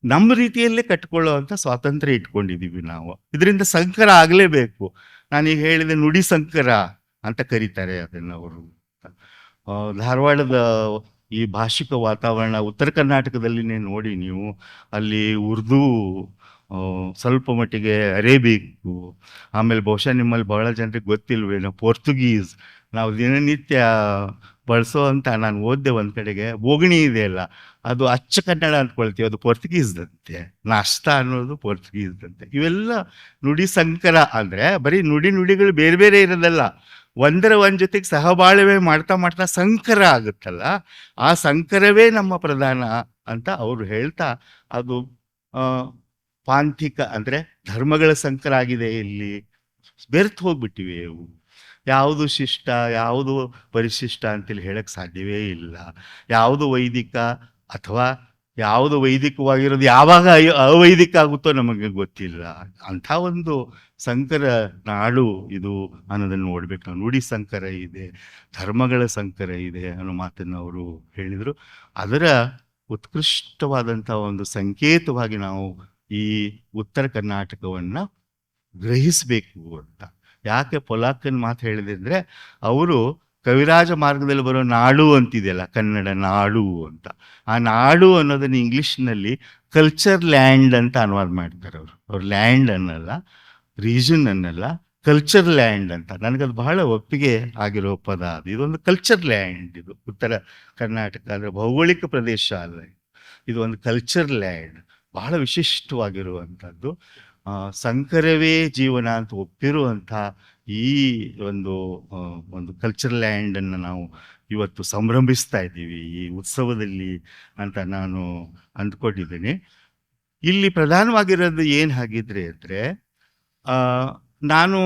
ನಮ್ಮ ರೀತಿಯಲ್ಲೇ ಕಟ್ಕೊಳ್ಳೋವಂಥ ಸ್ವಾತಂತ್ರ್ಯ ಇಟ್ಕೊಂಡಿದ್ದೀವಿ ನಾವು. ಇದರಿಂದ ಸಂಕರ ಆಗಲೇಬೇಕು. ನಾನೀಗ ಹೇಳಿದೆ, ನುಡಿ ಸಂಕರ ಅಂತ ಕರೀತಾರೆ ಅದನ್ನು ಅವರು. ಧಾರವಾಡದ ಈ ಭಾಷಿಕ ವಾತಾವರಣ ಉತ್ತರ ಕರ್ನಾಟಕದಲ್ಲಿನೇ ನೋಡಿ ನೀವು, ಅಲ್ಲಿ ಉರ್ದು ಸ್ವಲ್ಪ ಮಟ್ಟಿಗೆ ಅರೇಬಿಕ್ಕು, ಆಮೇಲೆ ಬಹುಶಃ ನಿಮ್ಮಲ್ಲಿ ಬಹಳ ಜನರಿಗೆ ಗೊತ್ತಿಲ್ವೇನೋ ಪೋರ್ಚುಗೀಸ್. ನಾವು ದಿನನಿತ್ಯ ಬಳಸೋ ಅಂತ ನಾನು ಓದಿದೆ ಒಂದು ಕಡೆಗೆ. ಬೋಗಣಿ ಇದೆಯಲ್ಲ, ಅದು ಅಚ್ಚ ಕನ್ನಡ ಅಂದ್ಕೊಳ್ತೀವಿ, ಅದು ಪೋರ್ಚುಗೀಸ್ದಂತೆ. ನಾಷ್ಟಾ ಅನ್ನೋದು ಪೋರ್ಚುಗೀಸ್ದಂತೆ. ಇವೆಲ್ಲ ನುಡಿ ಸಂಕರ ಅಂದರೆ ಬರೀ ನುಡಿಗಳು ಬೇರೆ ಬೇರೆ ಇರೋದಲ್ಲ, ಒಂದರ ಒಂದು ಜೊತೆಗೆ ಸಹಬಾಳ್ವೆ ಮಾಡ್ತಾ ಮಾಡ್ತಾ ಸಂಕರ ಆಗುತ್ತಲ್ಲ, ಆ ಸಂಕರವೇ ನಮ್ಮ ಪ್ರಧಾನ ಅಂತ ಅವರು ಹೇಳ್ತಾ, ಅದು ಪಾಂಥಿಕ ಅಂದರೆ ಧರ್ಮಗಳ ಸಂಕರ ಆಗಿದೆ. ಇಲ್ಲಿ ಬೆರ್ತು ಹೋಗ್ಬಿಟ್ಟಿವೆ ಅವು. ಯಾವುದು ಶಿಷ್ಟ, ಯಾವುದು ಪರಿಶಿಷ್ಟ ಅಂತೇಳಿ ಹೇಳಕ್ಕೆ ಸಾಧ್ಯವೇ ಇಲ್ಲ. ಯಾವುದು ವೈದಿಕ ಅಥವಾ ಯಾವುದು ವೈದಿಕವಾಗಿರೋದು ಯಾವಾಗ ಅವೈದಿಕ ಆಗುತ್ತೋ ನಮಗೆ ಗೊತ್ತಿಲ್ಲ. ಅಂಥ ಒಂದು ಸಂಕರ ನಾಡು ಇದು ಅನ್ನೋದನ್ನು ನೋಡ್ಬೇಕು ನಾವು. ನುಡಿ ಸಂಕರ ಇದೆ, ಧರ್ಮಗಳ ಸಂಕರ ಇದೆ ಅನ್ನೋ ಮಾತನ್ನು ಅವರು ಹೇಳಿದರು. ಅದರ ಉತ್ಕೃಷ್ಟವಾದಂಥ ಒಂದು ಸಂಕೇತವಾಗಿ ನಾವು ಈ ಉತ್ತರ ಕರ್ನಾಟಕವನ್ನು ಗ್ರಹಿಸಬೇಕು ಅಂತ. ಯಾಕೆ ಪೊಲಾಕನ್ ಮಾತು ಹೇಳಿದೆ ಅಂದರೆ, ಅವರು ಕವಿರಾಜ ಮಾರ್ಗದಲ್ಲಿ ಬರೋ ನಾಡು ಅಂತಿದೆಯಲ್ಲ, ಕನ್ನಡ ನಾಡು ಅಂತ. ಆ ನಾಡು ಅನ್ನೋದನ್ನು ಇಂಗ್ಲೀಷ್ನಲ್ಲಿ ಕಲ್ಚರ್ ಲ್ಯಾಂಡ್ ಅಂತ ಅನುವಾದ ಮಾಡ್ತಾರೆ ಅವರು. ಅವ್ರು ಲ್ಯಾಂಡ್ ಅನ್ನಲ್ಲ, ರೀಜನ್ ಅನ್ನಲ್ಲ, ಕಲ್ಚರ್ ಲ್ಯಾಂಡ್ ಅಂತ. ನನಗದು ಬಹಳ ಒಪ್ಪಿಗೆ ಆಗಿರೋ ಪದ ಅದು. ಇದೊಂದು ಕಲ್ಚರ್ ಲ್ಯಾಂಡ್. ಇದು ಉತ್ತರ ಕರ್ನಾಟಕ ಅಂದರೆ ಭೌಗೋಳಿಕ ಪ್ರದೇಶ ಅಲ್ಲ, ಇದು ಒಂದು ಕಲ್ಚರ್ ಲ್ಯಾಂಡ್, ಬಹಳ ವಿಶಿಷ್ಟವಾಗಿರುವಂಥದ್ದು. ಸಂಕರವೇ ಜೀವನ ಅಂತ ಒಪ್ಪಿರುವಂಥ ಈ ಒಂದು ಕಲ್ಚರ್ ಲ್ಯಾಂಡನ್ನು ನಾವು ಇವತ್ತು ಸಂಭ್ರಮಿಸ್ತಾ ಇದ್ದೀವಿ ಈ ಉತ್ಸವದಲ್ಲಿ ಅಂತ ನಾನು ಅಂದ್ಕೊಂಡಿದ್ದೀನಿ. ಇಲ್ಲಿ ಪ್ರಧಾನವಾಗಿರೋದು ಏನು ಹಾಗಿದ್ರೆ ಅಂದರೆ, ನಾನು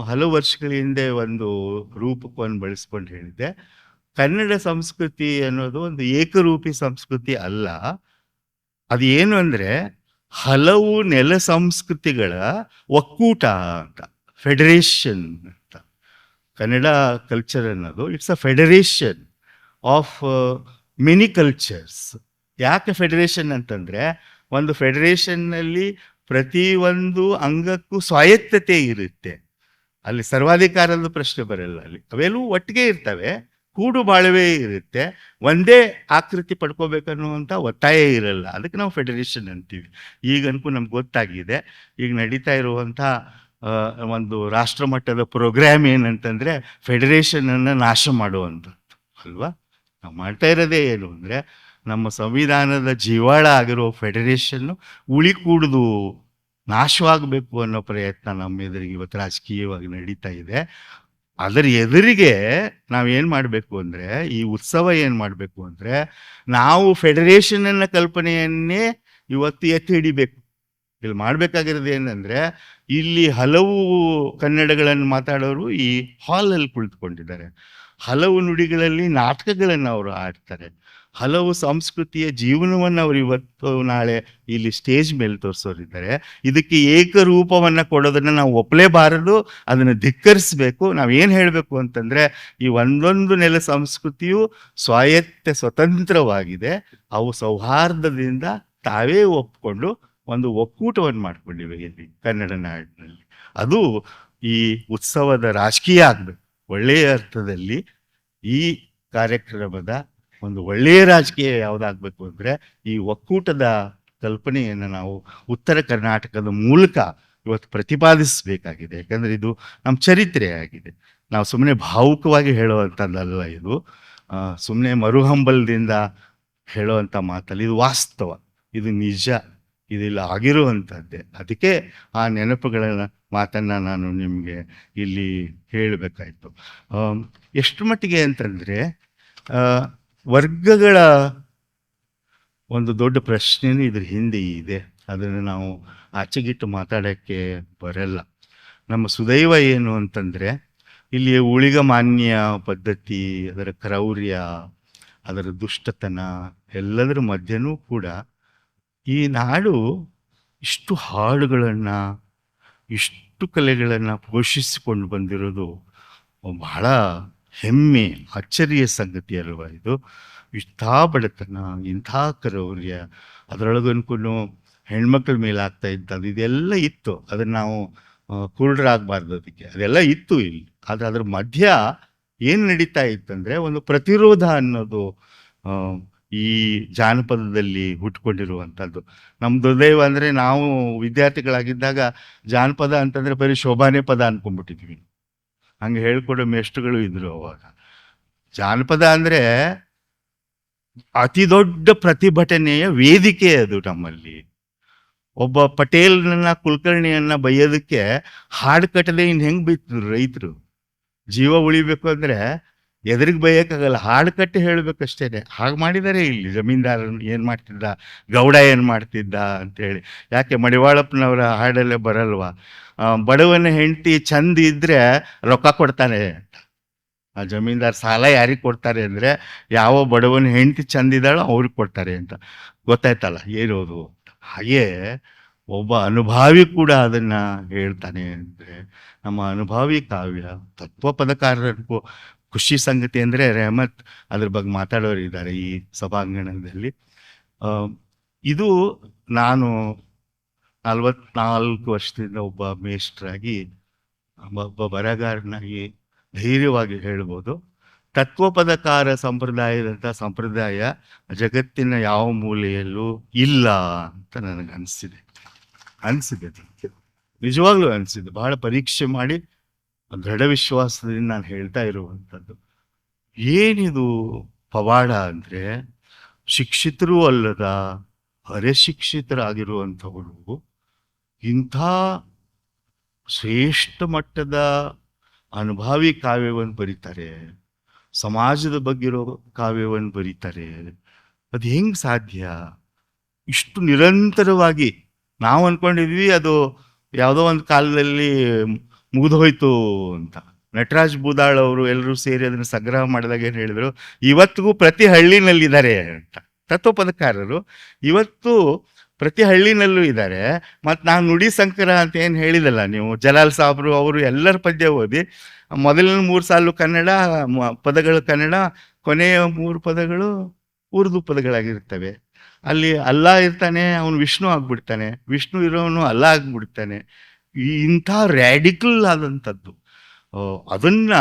ಹಲವು ವರ್ಷಗಳ ಹಿಂದೆ ಒಂದು ರೂಪಕವನ್ನು ಬಳಸ್ಕೊಂಡು ಹೇಳಿದ್ದೆ, ಕನ್ನಡ ಸಂಸ್ಕೃತಿ ಅನ್ನೋದು ಒಂದು ಏಕರೂಪಿ ಸಂಸ್ಕೃತಿ ಅಲ್ಲ. ಅದು ಏನು ಅಂದರೆ ಹಲವು ನೆಲ ಸಂಸ್ಕೃತಿಗಳ ಒಕ್ಕೂಟ ಅಂತ, ಫೆಡರೇಷನ್ ಅಂತ. ಕನ್ನಡ ಕಲ್ಚರ್ ಅನ್ನೋದು it's a federation of many cultures. ಯಾಕೆ ಫೆಡರೇಷನ್ ಅಂತಂದರೆ, ಒಂದು ಫೆಡರೇಷನ್ನಲ್ಲಿ ಪ್ರತಿಯೊಂದು ಅಂಗಕ್ಕೂ ಸ್ವಾಯತ್ತತೆ ಇರುತ್ತೆ. ಅಲ್ಲಿ ಸರ್ವಾಧಿಕಾರದ ಪ್ರಶ್ನೆ ಬರಲ್ಲ. ಅಲ್ಲಿ ಅವೆಲ್ಲವೂ ಒಟ್ಟಿಗೆ ಇರ್ತವೆ, ಕೂಡು ಬಾಳ್ವೆ ಇರುತ್ತೆ, ಒಂದೇ ಆಕೃತಿ ಪಡ್ಕೋಬೇಕನ್ನುವಂಥ ಒತ್ತಾಯ ಇರಲ್ಲ. ಅದಕ್ಕೆ ನಾವು ಫೆಡರೇಷನ್ ಅಂತೀವಿ. ಈಗನ್ಕೂ ನಮ್ಗೆ ಗೊತ್ತಾಗಿದೆ. ಈಗ ನಡೀತಾ ಇರುವಂಥ ಒಂದು ರಾಷ್ಟ್ರ ಮಟ್ಟದ ಪ್ರೋಗ್ರಾಮ್ ಏನಂತಂದರೆ ಫೆಡರೇಷನನ್ನು ನಾಶ ಮಾಡುವಂಥದ್ದು ಅಲ್ವಾ. ನಾವು ಮಾಡ್ತಾ ಇರೋದೇ ಏನು ಅಂದರೆ, ನಮ್ಮ ಸಂವಿಧಾನದ ಜೀವಾಳ ಆಗಿರೋ ಫೆಡರೇಷನ್ನು ಕೂಡುದು ನಾಶವಾಗಬೇಕು ಅನ್ನೋ ಪ್ರಯತ್ನ ನಮ್ಮ ಎದುರಿಗೆ ಇವತ್ತು ರಾಜಕೀಯವಾಗಿ ನಡೀತಾ ಇದೆ. ಅದರ ಎದುರಿಗೆ ನಾವೇನು ಮಾಡಬೇಕು ಅಂದರೆ, ಈ ಉತ್ಸವ ಏನು ಮಾಡಬೇಕು ಅಂದರೆ, ನಾವು ಫೆಡರೇಷನ್ನ ಕಲ್ಪನೆಯನ್ನೇ ಇವತ್ತು ಎತ್ತಿ ಹಿಡಿಬೇಕು. ಇಲ್ಲಿ ಮಾಡಬೇಕಾಗಿರೋದು ಏನಂದರೆ, ಇಲ್ಲಿ ಹಲವು ಕನ್ನಡಗಳನ್ನು ಮಾತಾಡೋರು ಈ ಹಾಲಲ್ಲಿ ಕುಳಿತುಕೊಂಡಿದ್ದಾರೆ. ಹಲವು ನುಡಿಗಳಲ್ಲಿ ನಾಟಕಗಳನ್ನು ಅವರು ಆಡ್ತಾರೆ. ಹಲವು ಸಂಸ್ಕೃತಿಯ ಜೀವನವನ್ನು ಅವರು ಇವತ್ತು ನಾಳೆ ಇಲ್ಲಿ ಸ್ಟೇಜ್ ಮೇಲೆ ತೋರಿಸೋರಿದ್ದಾರೆ. ಇದಕ್ಕೆ ಏಕರೂಪವನ್ನು ಕೊಡೋದನ್ನು ನಾವು ಒಪ್ಪಲೇಬಾರದು, ಅದನ್ನು ಧಿಕ್ಕರಿಸಬೇಕು. ನಾವೇನು ಹೇಳಬೇಕು ಅಂತಂದರೆ, ಈ ಒಂದೊಂದು ನೆಲ ಸಂಸ್ಕೃತಿಯು ಸ್ವಾಯತ್ತ ಸ್ವತಂತ್ರವಾಗಿದೆ. ಅವು ಸೌಹಾರ್ದದಿಂದ ತಾವೇ ಒಪ್ಕೊಂಡು ಒಂದು ಒಕ್ಕೂಟವನ್ನು ಮಾಡ್ಕೊಂಡಿವೆ ಇಲ್ಲಿ ಕನ್ನಡ ನಾಡಿನಲ್ಲಿ. ಅದು ಈ ಉತ್ಸವದ ರಾಜಕೀಯ ಆಗಬೇಕು ಒಳ್ಳೆಯ ಅರ್ಥದಲ್ಲಿ. ಈ ಕಾರ್ಯಕ್ರಮದ ಒಂದು ಒಳ್ಳೆಯ ರಾಜಕೀಯ ಯಾವುದಾಗಬೇಕು ಅಂದರೆ, ಈ ಒಕ್ಕೂಟದ ಕಲ್ಪನೆಯನ್ನು ನಾವು ಉತ್ತರ ಕರ್ನಾಟಕದ ಮೂಲಕ ಇವತ್ತು ಪ್ರತಿಪಾದಿಸಬೇಕಾಗಿದೆ. ಯಾಕಂದರೆ ಇದು ನಮ್ಮ ಚರಿತ್ರೆ ಆಗಿದೆ. ನಾವು ಸುಮ್ಮನೆ ಭಾವುಕವಾಗಿ ಹೇಳುವಂಥದ್ದಲ್ಲ ಇದು, ಸುಮ್ಮನೆ ಮರುಹಂಬಲದಿಂದ ಹೇಳುವಂಥ ಮಾತಲ್ಲ. ಇದು ವಾಸ್ತವ, ಇದು ನಿಜ, ಇದಿಲ್ಲ ಆಗಿರುವಂಥದ್ದೇ. ಅದಕ್ಕೆ ಆ ನೆನಪುಗಳ ಮಾತನ್ನು ನಾನು ನಿಮಗೆ ಇಲ್ಲಿ ಹೇಳಬೇಕಾಯ್ತು. ಎಷ್ಟು ಮಟ್ಟಿಗೆ ಅಂತಂದರೆ, ವರ್ಗಗಳ ಒಂದು ದೊಡ್ಡ ಪ್ರಶ್ನೆಯೂ ಇದ್ರ ಹಿಂದೆ ಇದೆ. ಅದನ್ನು ನಾವು ಆಚೆಗಿಟ್ಟು ಮಾತಾಡೋಕ್ಕೆ ಬರಲ್ಲ. ನಮ್ಮ ಸುದೈವ ಏನು ಅಂತಂದರೆ, ಇಲ್ಲಿ ಊಳಿಗಮಾನ್ಯ ಪದ್ಧತಿ, ಅದರ ಕ್ರೌರ್ಯ, ಅದರ ದುಷ್ಟತನ ಎಲ್ಲದರ ಮಧ್ಯನೂ ಕೂಡ ಈ ನಾಡು ಇಷ್ಟು ಹಾಡುಗಳನ್ನು, ಇಷ್ಟು ಕಲೆಗಳನ್ನು ಪೋಷಿಸಿಕೊಂಡು ಬಂದಿರೋದು ಬಹಳ ಹೆಮ್ಮೆ, ಅಚ್ಚರಿಯ ಸಂಗತಿ ಅಲ್ವಾ ಇದು. ಇಂಥ ಬಡತನ, ಇಂಥ ಕ್ರೌರ್ಯ, ಅದರೊಳಗನ್ಕೂ ಹೆಣ್ಮಕ್ಳ ಮೇಲೆ ಆಗ್ತಾ ಇದ್ದದ್ದು ಇದೆಲ್ಲ ಇತ್ತು. ಅದನ್ನು ನಾವು ಕುರುಡರಾಗಬಾರ್ದು, ಅದಕ್ಕೆ ಅದೆಲ್ಲ ಇತ್ತು ಇಲ್ಲಿ. ಆದರೆ ಅದ್ರ ಮಧ್ಯ ಏನು ನಡೀತಾ ಇತ್ತಂದರೆ, ಒಂದು ಪ್ರತಿರೋಧ ಅನ್ನೋದು ಈ ಜಾನಪದದಲ್ಲಿ ಹುಟ್ಕೊಂಡಿರುವಂಥದ್ದು. ನಮ್ಮ ದುರ್ದೈವ ಅಂದರೆ, ನಾವು ವಿದ್ಯಾರ್ಥಿಗಳಾಗಿದ್ದಾಗ ಜಾನಪದ ಅಂತಂದರೆ ಬರೀ ಶೋಭಾನೆ ಪದ ಅಂದ್ಕೊಂಡ್ಬಿಟ್ಟಿದ್ವಿ. ಹಂಗೆ ಹೇಳ್ಕೊಡೋ ಮೇಷ್ಟ್ರುಗಳು ಇದ್ದರು ಅವಾಗ. ಜಾನಪದ ಅಂದರೆ ಅತಿ ದೊಡ್ಡ ಪ್ರತಿಭಟನೆಯ ವೇದಿಕೆ ಅದು ನಮ್ಮಲ್ಲಿ. ಒಬ್ಬ ಪಟೇಲ್ನನ್ನ ಕುಲಕರ್ಣಿಯನ್ನ ಬೈಯೋದಕ್ಕೆ ಹಾಡು ಕಟ್ಟದೆ ಇನ್ನು ಹೆಂಗೆ ಬೈತಿದ್ರು ರೈತರು? ಜೀವ ಉಳಿಬೇಕು ಅಂದರೆ ಎದುರಿಗೆ ಬೈಯೋಕ್ಕಾಗಲ್ಲ, ಹಾಡು ಕಟ್ಟಿ ಹೇಳಬೇಕಷ್ಟೇನೆ. ಹಾಗೆ ಮಾಡಿದ್ದಾರೆ ಇಲ್ಲಿ. ಜಮೀನ್ದಾರ ಏನು ಮಾಡ್ತಿದ್ದ, ಗೌಡ ಏನು ಮಾಡ್ತಿದ್ದ ಅಂತೇಳಿ. ಯಾಕೆ ಮಡಿವಾಳಪ್ಪನವರ ಹಾಡಲ್ಲೇ ಬರಲ್ವಾ? ಬಡವನ ಹೆಂಡತಿ ಚಂದ ಇದ್ದರೆ ರೊಕ್ಕ ಕೊಡ್ತಾನೆ. ಆ ಜಮೀನ್ದಾರ್ ಸಾಲ ಯಾರಿಗೆ ಕೊಡ್ತಾರೆ ಅಂದರೆ, ಯಾವ ಬಡವನ ಹೆಂಡತಿ ಚಂದಿದ್ದಾಳೋ ಅವ್ರಿಗೆ ಕೊಡ್ತಾರೆ ಅಂತ. ಗೊತ್ತಾಯ್ತಲ್ಲ ಏನೋದು. ಹಾಗೇ ಒಬ್ಬ ಅನುಭಾವಿ ಕೂಡ ಅದನ್ನ ಹೇಳ್ತಾನೆ ಅಂದರೆ, ನಮ್ಮ ಅನುಭಾವಿ ಕಾವ್ಯ ತತ್ವ ಪದಕಾರರಿಗೂ ಖುಷಿ ಸಂಗತಿ ಅಂದರೆ ರೆಹಮತ್ ಅದ್ರ ಬಗ್ಗೆ ಮಾತಾಡೋರು ಇದ್ದಾರೆ ಈ ಸಭಾಂಗಣದಲ್ಲಿ. ಇದು ನಾನು 44 ವರ್ಷದಿಂದ ಒಬ್ಬ ಮೇಷ್ಟ್ರಾಗಿ, ಒಬ್ಬ ಬರಹಗಾರನಾಗಿ ಧೈರ್ಯವಾಗಿ ಹೇಳ್ಬೋದು, ತತ್ವಪದಕಾರ ಸಂಪ್ರದಾಯದಂಥ ಸಂಪ್ರದಾಯ ಜಗತ್ತಿನ ಯಾವ ಮೂಲೆಯಲ್ಲೂ ಇಲ್ಲ ಅಂತ ನನಗೆ ಅನಿಸಿದೆ. ನಿಜವಾಗ್ಲೂ ಅನಿಸಿದೆ. ಬಹಳ ಪರೀಕ್ಷೆ ಮಾಡಿ ದೃಢ ವಿಶ್ವಾಸದಿಂದ ನಾನು ಹೇಳ್ತಾ ಇರುವಂಥದ್ದು. ಏನಿದು ಪವಾಡ ಅಂದರೆ, ಶಿಕ್ಷಿತರೂ ಅಲ್ಲದ ಅರೆಶಿಕ್ಷಿತರಾಗಿರುವಂಥವರು ಇಂಥ ಶ್ರೇಷ್ಠ ಮಟ್ಟದ ಅನುಭಾವಿ ಕಾವ್ಯವನ್ನು ಬರೀತಾರೆ, ಸಮಾಜದ ಬಗ್ಗೆ ಇರೋ ಕಾವ್ಯವನ್ನು ಬರೀತಾರೆ. ಅದು ಹೆಂಗೆ ಸಾಧ್ಯ? ಇಷ್ಟು ನಿರಂತರವಾಗಿ ನಾವು ಅಂದ್ಕೊಂಡಿದ್ವಿ ಅದು ಯಾವುದೋ ಒಂದು ಕಾಲದಲ್ಲಿ ಮುಗಿದೋಯ್ತು ಅಂತ. ನಟರಾಜ್ ಬೂದಾಳ್ ಅವರು ಎಲ್ಲರೂ ಸೇರಿ ಅದನ್ನು ಸಂಗ್ರಹ ಮಾಡಿದಾಗ ಏನು ಹೇಳಿದರು, ಇವತ್ತಿಗೂ ಪ್ರತಿ ಹಳ್ಳಿನಲ್ಲಿದ್ದಾರೆ ಅಂತ. ತತ್ವಪದಕಾರರು ಇವತ್ತು ಪ್ರತಿ ಹಳ್ಳಿನಲ್ಲೂ ಇದ್ದಾರೆ. ಮತ್ತು ನಾನು ನುಡಿ ಸಂಕರ ಅಂತ ಏನು ಹೇಳಿದಲ್ಲ ನೀವು, ಜಲಾಲ್ ಸಾಬ್ರು ಅವರು ಎಲ್ಲರ ಪದ್ಯ ಓದಿ ಮೊದಲಿನ 3 ಸಾಲು ಕನ್ನಡ ಪದಗಳು ಕನ್ನಡ, ಕೊನೆಯ 3 ಪದಗಳು ಉರ್ದು ಪದಗಳಾಗಿರ್ತವೆ. ಅಲ್ಲಿ ಅಲ್ಲಾ ಇರ್ತಾನೆ, ಅವನು ವಿಷ್ಣು ಆಗ್ಬಿಡ್ತಾನೆ, ವಿಷ್ಣು ಇರೋನು ಅಲ್ಲ ಆಗ್ಬಿಡ್ತಾನೆ. ಇಂಥ ರ್ಯಾಡಿಕಲ್ ಆದಂಥದ್ದು ಅದನ್ನ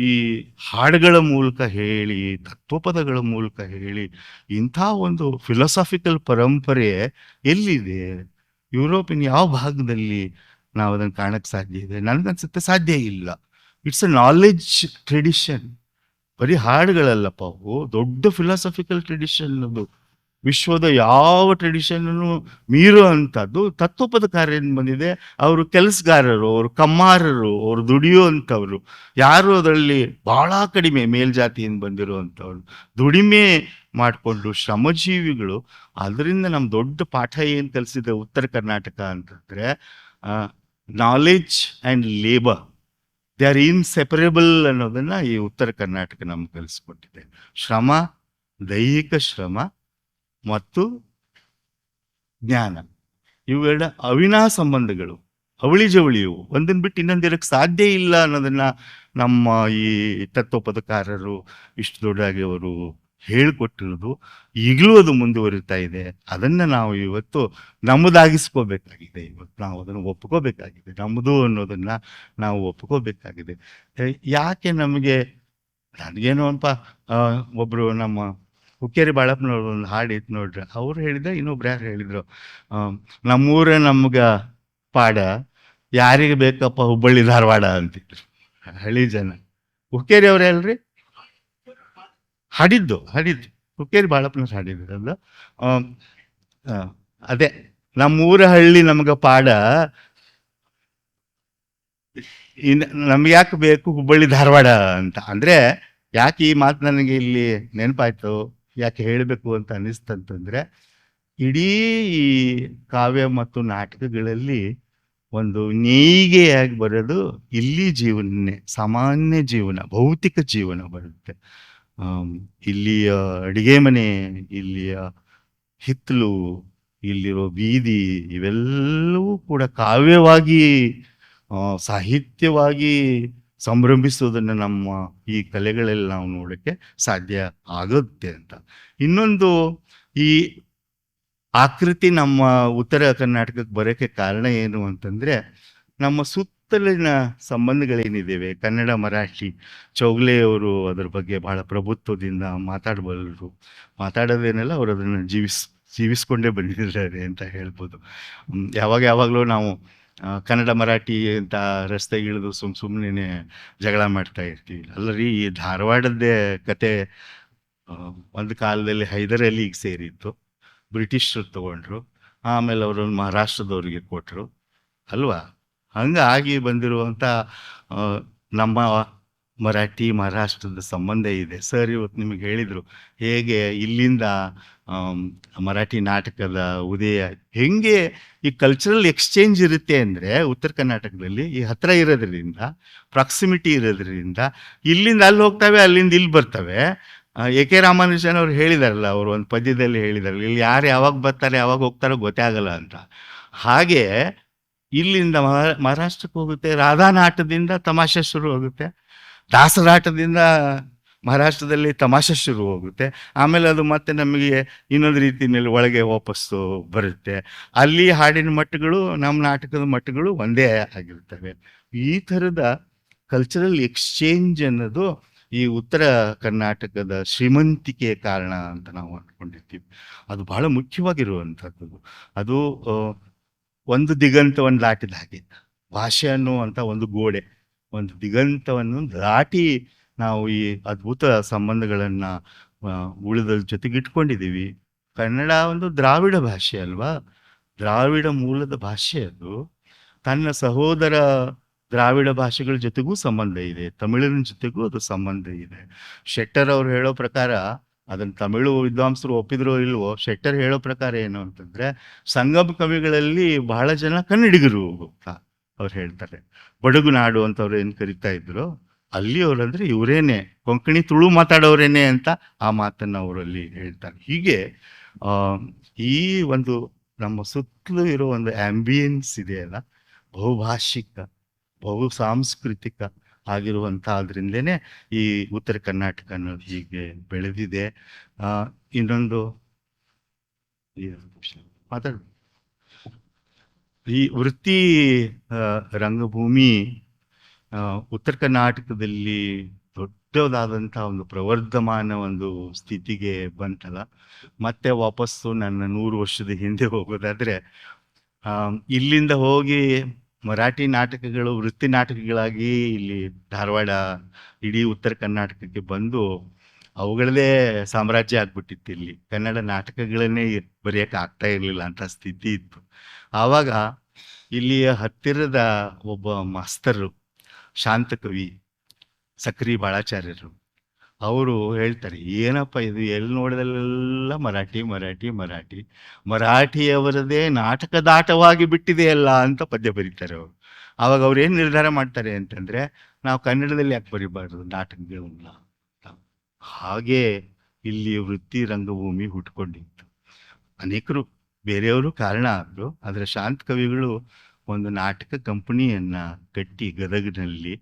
ಈ ಹಾಡುಗಳ ಮೂಲಕ ಹೇಳಿ, ತತ್ವಪದಗಳ ಮೂಲಕ ಹೇಳಿ, ಇಂಥ ಒಂದು ಫಿಲಾಸಾಫಿಕಲ್ ಪರಂಪರೆ ಎಲ್ಲಿದೆ? ಯುರೋಪಿನ ಯಾವ ಭಾಗದಲ್ಲಿ ನಾವು ಅದನ್ನು ಕಾಣಕ್ಕೆ ಸಾಧ್ಯ ಇದೆ? ನನಗನ್ಸುತ್ತೆ ಸಾಧ್ಯ ಇಲ್ಲ. It's a knowledge tradition. ಬರೀ ಹಾಡುಗಳಲ್ಲಪ್ಪ ಅವು, ದೊಡ್ಡ ಫಿಲಾಸಫಿಕಲ್ ಟ್ರೆಡಿಷನ್ ಅದು. ವಿಶ್ವದ ಯಾವ ಟ್ರೆಡಿಷನ್ನು ಮೀರೋ ಅಂಥದ್ದು ತತ್ವಪದಕಾರರಿಂದ ಬಂದಿದೆ. ಅವರು ಕೆಲಸಗಾರರು, ಅವರು ಕಮ್ಮಾರರು, ಅವರು ದುಡಿಯುವಂಥವ್ರು ಯಾರು ಅದರಲ್ಲಿ ಭಾಳ ಕಡಿಮೆ ಮೇಲ್ಜಾತಿಯಿಂದ ಬಂದಿರುವಂಥವ್ರು, ದುಡಿಮೆ ಮಾಡಿಕೊಂಡು ಶ್ರಮಜೀವಿಗಳು. ಅದರಿಂದ ನಮ್ಮ ದೊಡ್ಡ ಪಾಠ ಏನು ಕಲಿಸಿದೆ ಉತ್ತರ ಕರ್ನಾಟಕ ಅಂತಂದರೆ, knowledge and labour they are inseparable ಅನ್ನೋದನ್ನು ಈ ಉತ್ತರ ಕರ್ನಾಟಕ ನಮ್ಗೆ ಕಲಿಸ್ಕೊಟ್ಟಿದೆ. ಶ್ರಮ, ದೈಹಿಕ ಶ್ರಮ ಮತ್ತು ಜ್ಞಾನ, ಇವೆರಡ ಅವಿನಾ ಸಂಬಂಧಗಳು, ಅವಳಿ ಜವಳಿಯು. ಒಂದನ್ನು ಬಿಟ್ಟು ಇನ್ನೊಂದಿರಕ್ಕೆ ಸಾಧ್ಯ ಇಲ್ಲ ಅನ್ನೋದನ್ನು ನಮ್ಮ ಈ ತತ್ವಪದಕಾರರು ಇಷ್ಟು ದೊಡ್ಡದಾಗಿ ಅವರು ಹೇಳಿಕೊಟ್ಟಿರೋದು. ಈಗಲೂ ಅದು ಮುಂದುವರಿತಾ ಇದೆ. ಅದನ್ನು ನಾವು ಇವತ್ತು ನಮ್ಮದಾಗಿಸ್ಕೋಬೇಕಾಗಿದೆ. ಇವತ್ತು ನಾವು ಅದನ್ನು ಒಪ್ಕೋಬೇಕಾಗಿದೆ. ನಮ್ಮದು ಅನ್ನೋದನ್ನು ನಾವು ಒಪ್ಕೋಬೇಕಾಗಿದೆ. ಯಾಕೆ ನಮಗೆ, ನನಗೇನೋ ಅನ್ಪ, ಒಬ್ಬರು ನಮ್ಮ ಹುಕ್ಕೇರಿ ಬಾಳಪ್ಪನವ್ರು ಒಂದು ಹಾಡು ಇತ್ತು ನೋಡ್ರಿ, ಅವ್ರು ಹೇಳಿದ್ರೆ ಇನ್ನೊಬ್ರು ಯಾರು ಹೇಳಿದ್ರು, ನಮ್ಮೂರ ನಮ್ಗೆ ಪಾಡ, ಯಾರಿಗೆ ಬೇಕಪ್ಪ ಹುಬ್ಬಳ್ಳಿ ಧಾರವಾಡ ಅಂತಿದ್ರು ಹಳ್ಳಿ ಜನ. ಹುಕ್ಕೇರಿ ಅವ್ರು ಹೇಳ್ರಿ ಹಾಡಿದ್ದು ಹುಕ್ಕೇರಿ ಬಾಳಪ್ಪನವ್ರು ಹಾಡಿದ್ರಲ್ಲ. ಅದೇ ನಮ್ಮೂರ ಹಳ್ಳಿ ನಮ್ಗೆ ಪಾಡ, ನಮ್ಗೆ ಯಾಕೆ ಬೇಕು ಹುಬ್ಬಳ್ಳಿ ಧಾರವಾಡ ಅಂತ. ಅಂದರೆ ಯಾಕೆ ಈ ಮಾತು ನನಗೆ ಇಲ್ಲಿ ನೆನಪಾಯ್ತು, ಯಾಕೆ ಹೇಳಬೇಕು ಅಂತ ಅನ್ನಿಸ್ತಂತಂದರೆ, ಇಡೀ ಈ ಕಾವ್ಯ ಮತ್ತು ನಾಟಕಗಳಲ್ಲಿ ಒಂದು ನೇಯ್ಗೆಯಾಗಿ ಬರೋದು ಇಲ್ಲಿ ಜೀವನನೇ, ಸಾಮಾನ್ಯ ಜೀವನ, ಭೌತಿಕ ಜೀವನ ಬರುತ್ತೆ. ಇಲ್ಲಿಯ ಅಡಿಗೆ ಮನೆ, ಇಲ್ಲಿಯ ಹಿತ್ತಲು, ಇಲ್ಲಿರೋ ಬೀದಿ, ಇವೆಲ್ಲವೂ ಕೂಡ ಕಾವ್ಯವಾಗಿ, ಸಾಹಿತ್ಯವಾಗಿ ಸಂಭ್ರಮಿಸೋದನ್ನು ನಮ್ಮ ಈ ಕಲೆಗಳಲ್ಲಿ ನಾವು ನೋಡೋಕ್ಕೆ ಸಾಧ್ಯ ಆಗುತ್ತೆ ಅಂತ. ಇನ್ನೊಂದು, ಈ ಆಕೃತಿ ನಮ್ಮ ಉತ್ತರ ಕರ್ನಾಟಕಕ್ಕೆ ಬರೋಕ್ಕೆ ಕಾರಣ ಏನು ಅಂತಂದರೆ, ನಮ್ಮ ಸುತ್ತಲಿನ ಸಂಬಂಧಗಳೇನಿದ್ದೇವೆ, ಕನ್ನಡ ಮರಾಠಿ, ಚೌಗಲೆಯವರು ಅದರ ಬಗ್ಗೆ ಬಹಳ ಪ್ರಭುತ್ವದಿಂದ ಮಾತಾಡಬಲ್ಲರು. ಮಾತಾಡೋದೇನೆಲ್ಲ ಅವರು ಅದನ್ನು ಜೀವಿಸ್ಕೊಂಡೇ ಬಂದಿದ್ದಾರೆ ಅಂತ ಹೇಳ್ಬೋದು. ಯಾವಾಗಲೂ ನಾವು ಕನ್ನಡ ಮರಾಠಿ ಅಂತ ರಸ್ತೆಗಿಳಿದು ಸುಮ್ಮನೆ ಜಗಳ ಮಾಡ್ತಾ ಇರ್ತೀವಿ. ಅಲ್ಲರಿ ಈ ಧಾರವಾಡದ್ದೇ ಕತೆ. ಒಂದು ಕಾಲದಲ್ಲಿ ಹೈದರ್ ಅಲಿಗೆ ಸೇರಿತ್ತು, ಬ್ರಿಟಿಷರು ತಗೊಂಡ್ರು, ಆಮೇಲೆ ಅವರನ್ನು ಮಹಾರಾಷ್ಟ್ರದವ್ರಿಗೆ ಕೊಟ್ಟರು ಅಲ್ವಾ. ಹಂಗಾಗಿ ಬಂದಿರುವಂಥ ನಮ್ಮ ಮರಾಠಿ ಮಹಾರಾಷ್ಟ್ರದ ಸಂಬಂಧ ಇದೆ. ಸರ್ ಇವತ್ತು ನಿಮಗೆ ಹೇಳಿದರು ಹೇಗೆ ಇಲ್ಲಿಂದ ಮರಾಠಿ ನಾಟಕದ ಉದಯ, ಹೆಂಗೆ ಈ ಕಲ್ಚರಲ್ ಎಕ್ಸ್ಚೇಂಜ್ ಇರುತ್ತೆ ಅಂದರೆ ಉತ್ತರ ಕರ್ನಾಟಕದಲ್ಲಿ ಈ ಹತ್ರ ಇರೋದ್ರಿಂದ, ಪ್ರಾಕ್ಸಿಮಿಟಿ ಇರೋದ್ರಿಂದ ಇಲ್ಲಿಂದ ಅಲ್ಲಿ ಹೋಗ್ತವೆ, ಅಲ್ಲಿಂದ ಇಲ್ಲಿ ಬರ್ತವೆ. ಎ ಕೆ ರಾಮಾನುಜನ್ ಅವ್ರು ಹೇಳಿದಾರಲ್ಲ, ಅವರು ಒಂದು ಪದ್ಯದಲ್ಲಿ ಹೇಳಿದಾರಲ್ಲ, ಇಲ್ಲಿ ಯಾರು ಯಾವಾಗ ಬರ್ತಾರೆ ಯಾವಾಗ ಹೋಗ್ತಾರೋ ಗೊತ್ತೇ ಆಗಲ್ಲ ಅಂತ. ಹಾಗೆ ಇಲ್ಲಿಂದ ಮಹಾರಾಷ್ಟ್ರಕ್ಕೆ ಹೋಗುತ್ತೆ, ರಾಧಾನಾಟದಿಂದ ತಮಾಷೆ ಶುರು ಹೋಗುತ್ತೆ, ದಾಸರಾಟದಿಂದ ಮಹಾರಾಷ್ಟ್ರದಲ್ಲಿ ತಮಾಷೆ ಶುರು ಹೋಗುತ್ತೆ, ಆಮೇಲೆ ಅದು ಮತ್ತೆ ನಮಗೆ ಇನ್ನೊಂದು ರೀತಿಯಲ್ಲಿ ಒಳಗೆ ವಾಪಸ್ಸು ಬರುತ್ತೆ. ಅಲ್ಲಿ ಹಾಡಿನ ಮಟ್ಟಗಳು ನಮ್ಮ ನಾಟಕದ ಮಟ್ಟಗಳು ಒಂದೇ ಆಗಿರ್ತವೆ. ಈ ಥರದ ಕಲ್ಚರಲ್ ಎಕ್ಸ್ಚೇಂಜ್ ಅನ್ನೋದು ಈ ಉತ್ತರ ಕರ್ನಾಟಕದ ಶ್ರೀಮಂತಿಕೆಯ ಕಾರಣ ಅಂತ ನಾವು ಅಂದ್ಕೊಂಡಿರ್ತೀವಿ. ಅದು ಬಹಳ ಮುಖ್ಯವಾಗಿರುವಂಥದ್ದು. ಅದು ಒಂದು ದಿಗಂತವನ್ನು ದಾಟಿದ ಹಾಗೆ, ಭಾಷೆ ಅನ್ನುವಂಥ ಒಂದು ಗೋಡೆ, ಒಂದು ದಿಗಂತವನ್ನು ದಾಟಿ ನಾವು ಈ ಅದ್ಭುತ ಸಂಬಂಧಗಳನ್ನು ಉಳಿದ ಜೊತೆಗಿಟ್ಕೊಂಡಿದ್ದೀವಿ. ಕನ್ನಡ ಒಂದು ದ್ರಾವಿಡ ಭಾಷೆ ಅಲ್ವಾ, ದ್ರಾವಿಡ ಮೂಲದ ಭಾಷೆ. ಅದು ತನ್ನ ಸಹೋದರ ದ್ರಾವಿಡ ಭಾಷೆಗಳ ಜೊತೆಗೂ ಸಂಬಂಧ ಇದೆ, ತಮಿಳಿನ ಜೊತೆಗೂ ಅದು ಸಂಬಂಧ ಇದೆ. ಶೆಟ್ಟರ್ ಅವ್ರು ಹೇಳೋ ಪ್ರಕಾರ, ಅದನ್ನು ತಮಿಳು ವಿದ್ವಾಂಸರು ಒಪ್ಪಿದ್ರೋ ಇಲ್ವೋ, ಶೆಟ್ಟರ್ ಹೇಳೋ ಪ್ರಕಾರ ಏನು ಅಂತಂದರೆ, ಸಂಗಮ ಕವಿಗಳಲ್ಲಿ ಬಹಳ ಜನ ಕನ್ನಡಿಗರು ಅಂತ ಅವ್ರು ಹೇಳ್ತಾರೆ. ಬಡಗು ನಾಡು ಅಂತ ಅವ್ರು ಏನು ಕರಿತಾ ಇದ್ರು, ಅಲ್ಲಿ ಅವರಂದ್ರೆ ಇವರೇನೆ, ಕೊಂಕಣಿ ತುಳು ಮಾತಾಡೋರೇನೆ ಅಂತ ಆ ಮಾತನ್ನು ಅವರಲ್ಲಿ ಹೇಳ್ತಾರೆ. ಹೀಗೆ ಈ ಒಂದು ನಮ್ಮ ಸುತ್ತಲೂ ಇರೋ ಒಂದು ಆಂಬಿಯನ್ಸ್ ಇದೆಯಲ್ಲ, ಬಹುಭಾಷಿಕ ಬಹು ಸಾಂಸ್ಕೃತಿಕ ಆಗಿರುವಂಥ, ಅದರಿಂದಲೇ ಈ ಉತ್ತರ ಕರ್ನಾಟಕ ಅನ್ನೋದು ಹೀಗೆ ಬೆಳೆದಿದೆ. ಇನ್ನೊಂದು ಮಾತಾಡ, ಈ ವೃತ್ತಿ ರಂಗಭೂಮಿ ಉತ್ತರ ಕರ್ನಾಟಕದಲ್ಲಿ ದೊಡ್ಡದಾದಂಥ ಒಂದು ಪ್ರವರ್ಧಮಾನ ಒಂದು ಸ್ಥಿತಿಗೆ ಬಂತಲ್ಲ. ಮತ್ತೆ ವಾಪಸ್ಸು ನನ್ನ 100 ವರ್ಷದ ಹಿಂದೆ ಹೋಗೋದಾದರೆ, ಇಲ್ಲಿಂದ ಹೋಗಿ ಮರಾಠಿ ನಾಟಕಗಳು ವೃತ್ತಿ ನಾಟಕಗಳಾಗಿ ಇಲ್ಲಿ ಧಾರವಾಡ, ಇಡೀ ಉತ್ತರ ಕರ್ನಾಟಕಕ್ಕೆ ಬಂದು ಅವುಗಳದೇ ಸಾಮ್ರಾಜ್ಯ ಆಗ್ಬಿಟ್ಟಿತ್ತು. ಇಲ್ಲಿ ಕನ್ನಡ ನಾಟಕಗಳನ್ನೇ ಬರೆಯೋಕೆ ಆಗ್ತಾ ಇರಲಿಲ್ಲ ಅಂತ ಸ್ಥಿತಿ ಇತ್ತು. ಆವಾಗ ಇಲ್ಲಿಯ ಹತ್ತಿರದ ಒಬ್ಬ ಮಾಸ್ತರು, ಶಾಂತಕವಿ ಸಕ್ರಿ ಬಾಳಾಚಾರ್ಯರು, ಅವರು ಹೇಳ್ತಾರೆ, ಏನಪ್ಪ ಇದು, ಎಲ್ಲಿ ನೋಡಿದಲ್ಲೆಲ್ಲ ಮರಾಠಿ ಮರಾಠಿ ಮರಾಠಿ, ಮರಾಠಿಯವರದೇ ನಾಟಕದಾಟವಾಗಿ ಬಿಟ್ಟಿದೆಯಲ್ಲ ಅಂತ ಪದ್ಯ ಬರೀತಾರೆ ಅವರು. ಆವಾಗ ಅವ್ರು ಏನು ನಿರ್ಧಾರ ಮಾಡ್ತಾರೆ ಅಂತಂದರೆ, ನಾವು ಕನ್ನಡದಲ್ಲಿ ಯಾಕೆ ಬರೀಬಾರ್ದು ನಾಟಕಗಳನ್ನ. ಹಾಗೆ ಇಲ್ಲಿ ವೃತ್ತಿ ರಂಗಭೂಮಿ ಹುಟ್ಕೊಂಡಿತ್ತು. ಅನೇಕರು ಬೇರೆಯವರು ಕಾರಣ ಆದರು, ಆದರೆ ಶಾಂತ ಕವಿಗಳು ಒಂದು ನಾಟಕ ಕಂಪನಿಯನ್ನು ಕಟ್ಟಿ ಗದಗಿನಲ್ಲಿ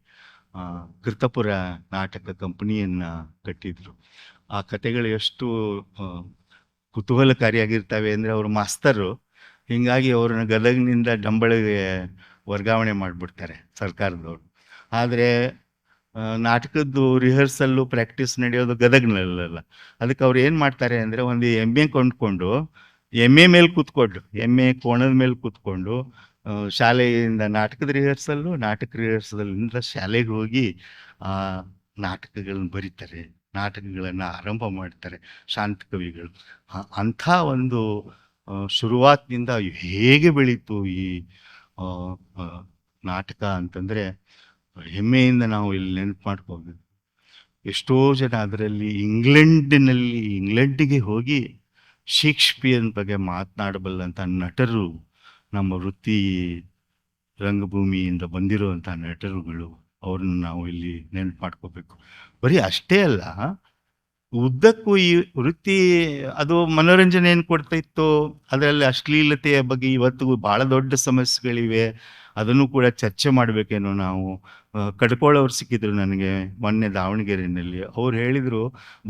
ಕೃತಪುರ ನಾಟಕ ಕಂಪನಿಯನ್ನು ಕಟ್ಟಿದ್ರು. ಆ ಕತೆಗಳು ಎಷ್ಟು ಕುತೂಹಲಕಾರಿಯಾಗಿರ್ತವೆ ಅಂದರೆ, ಅವರು ಮಾಸ್ತರು, ಹೀಗಾಗಿ ಅವ್ರನ್ನ ಗದಗಿನಿಂದ ಡಂಬಳಿಗೆ ವರ್ಗಾವಣೆ ಮಾಡಿಬಿಡ್ತಾರೆ ಸರ್ಕಾರದವರು. ಆದರೆ ನಾಟಕದ್ದು ರಿಹರ್ಸಲ್ಲು ಪ್ರಾಕ್ಟೀಸ್ ನಡೆಯೋದು ಗದಗಿನಲ್ಲ. ಅದಕ್ಕೆ ಅವ್ರು ಏನು ಮಾಡ್ತಾರೆ ಅಂದರೆ, ಒಂದು ಎಮ್ಮೆ ಕೊಂಡ್ಕೊಂಡು, ಎಮ್ಮೆ ಮೇಲೆ ಕೂತ್ಕೊಂಡು, ಎಮ್ಮೆ ಕೋಣದ ಮೇಲೆ ಕೂತ್ಕೊಂಡು ಶಾಲೆಯಿಂದ ನಾಟಕದ ರಿಹರ್ಸಲ್ಲು, ನಾಟಕ ರಿಹರ್ಸಲಿಂದ ಶಾಲೆಗೆ ಹೋಗಿ ನಾಟಕಗಳನ್ನ ಬರೀತಾರೆ, ನಾಟಕಗಳನ್ನು ಆರಂಭ ಮಾಡ್ತಾರೆ ಶಾಂತ ಕವಿಗಳು. ಅಂಥ ಒಂದು ಶುರುವಾತಿನಿಂದ ಹೇಗೆ ಬೆಳೀತು ಈ ನಾಟಕ ಅಂತಂದರೆ, ಹೆಮ್ಮೆಯಿಂದ ನಾವು ಇಲ್ಲಿ ನೆನಪು ಮಾಡ್ಕೋಬೇಕು. ಎಷ್ಟೋ ಜನ ಅದರಲ್ಲಿ ಇಂಗ್ಲೆಂಡಿಗೆ ಹೋಗಿ ಶೇಕ್ಸ್ಪಿಯರ್ ಬಗ್ಗೆ ಮಾತನಾಡಬಲ್ಲಂಥ ನಟರು, ನಮ್ಮ ವೃತ್ತಿ ರಂಗಭೂಮಿಯಿಂದ ಬಂದಿರುವಂಥ ನಟರುಗಳು, ಅವ್ರನ್ನ ನಾವು ಇಲ್ಲಿ ನೆನಪು ಮಾಡ್ಕೋಬೇಕು. ಬರೀ ಅಷ್ಟೇ ಅಲ್ಲ, ಉದ್ದಕ್ಕೂ ಈ ವೃತ್ತಿ ಅದು ಮನೋರಂಜನೆ ಏನು ಕೊಡ್ತಾ ಇತ್ತು, ಅದರಲ್ಲಿ ಅಶ್ಲೀಲತೆಯ ಬಗ್ಗೆ ಇವತ್ತಿಗೂ ಭಾಳ ದೊಡ್ಡ ಸಮಸ್ಯೆಗಳಿವೆ. ಅದನ್ನು ಕೂಡ ಚರ್ಚೆ ಮಾಡಬೇಕೇನೋ ನಾವು. ಕಡ್ಕೊಳ್ಳೋರು ಸಿಕ್ಕಿದ್ರು ನನಗೆ ಮೊನ್ನೆ ದಾವಣಗೆರೆಯಲ್ಲಿ. ಅವ್ರು ಹೇಳಿದರು,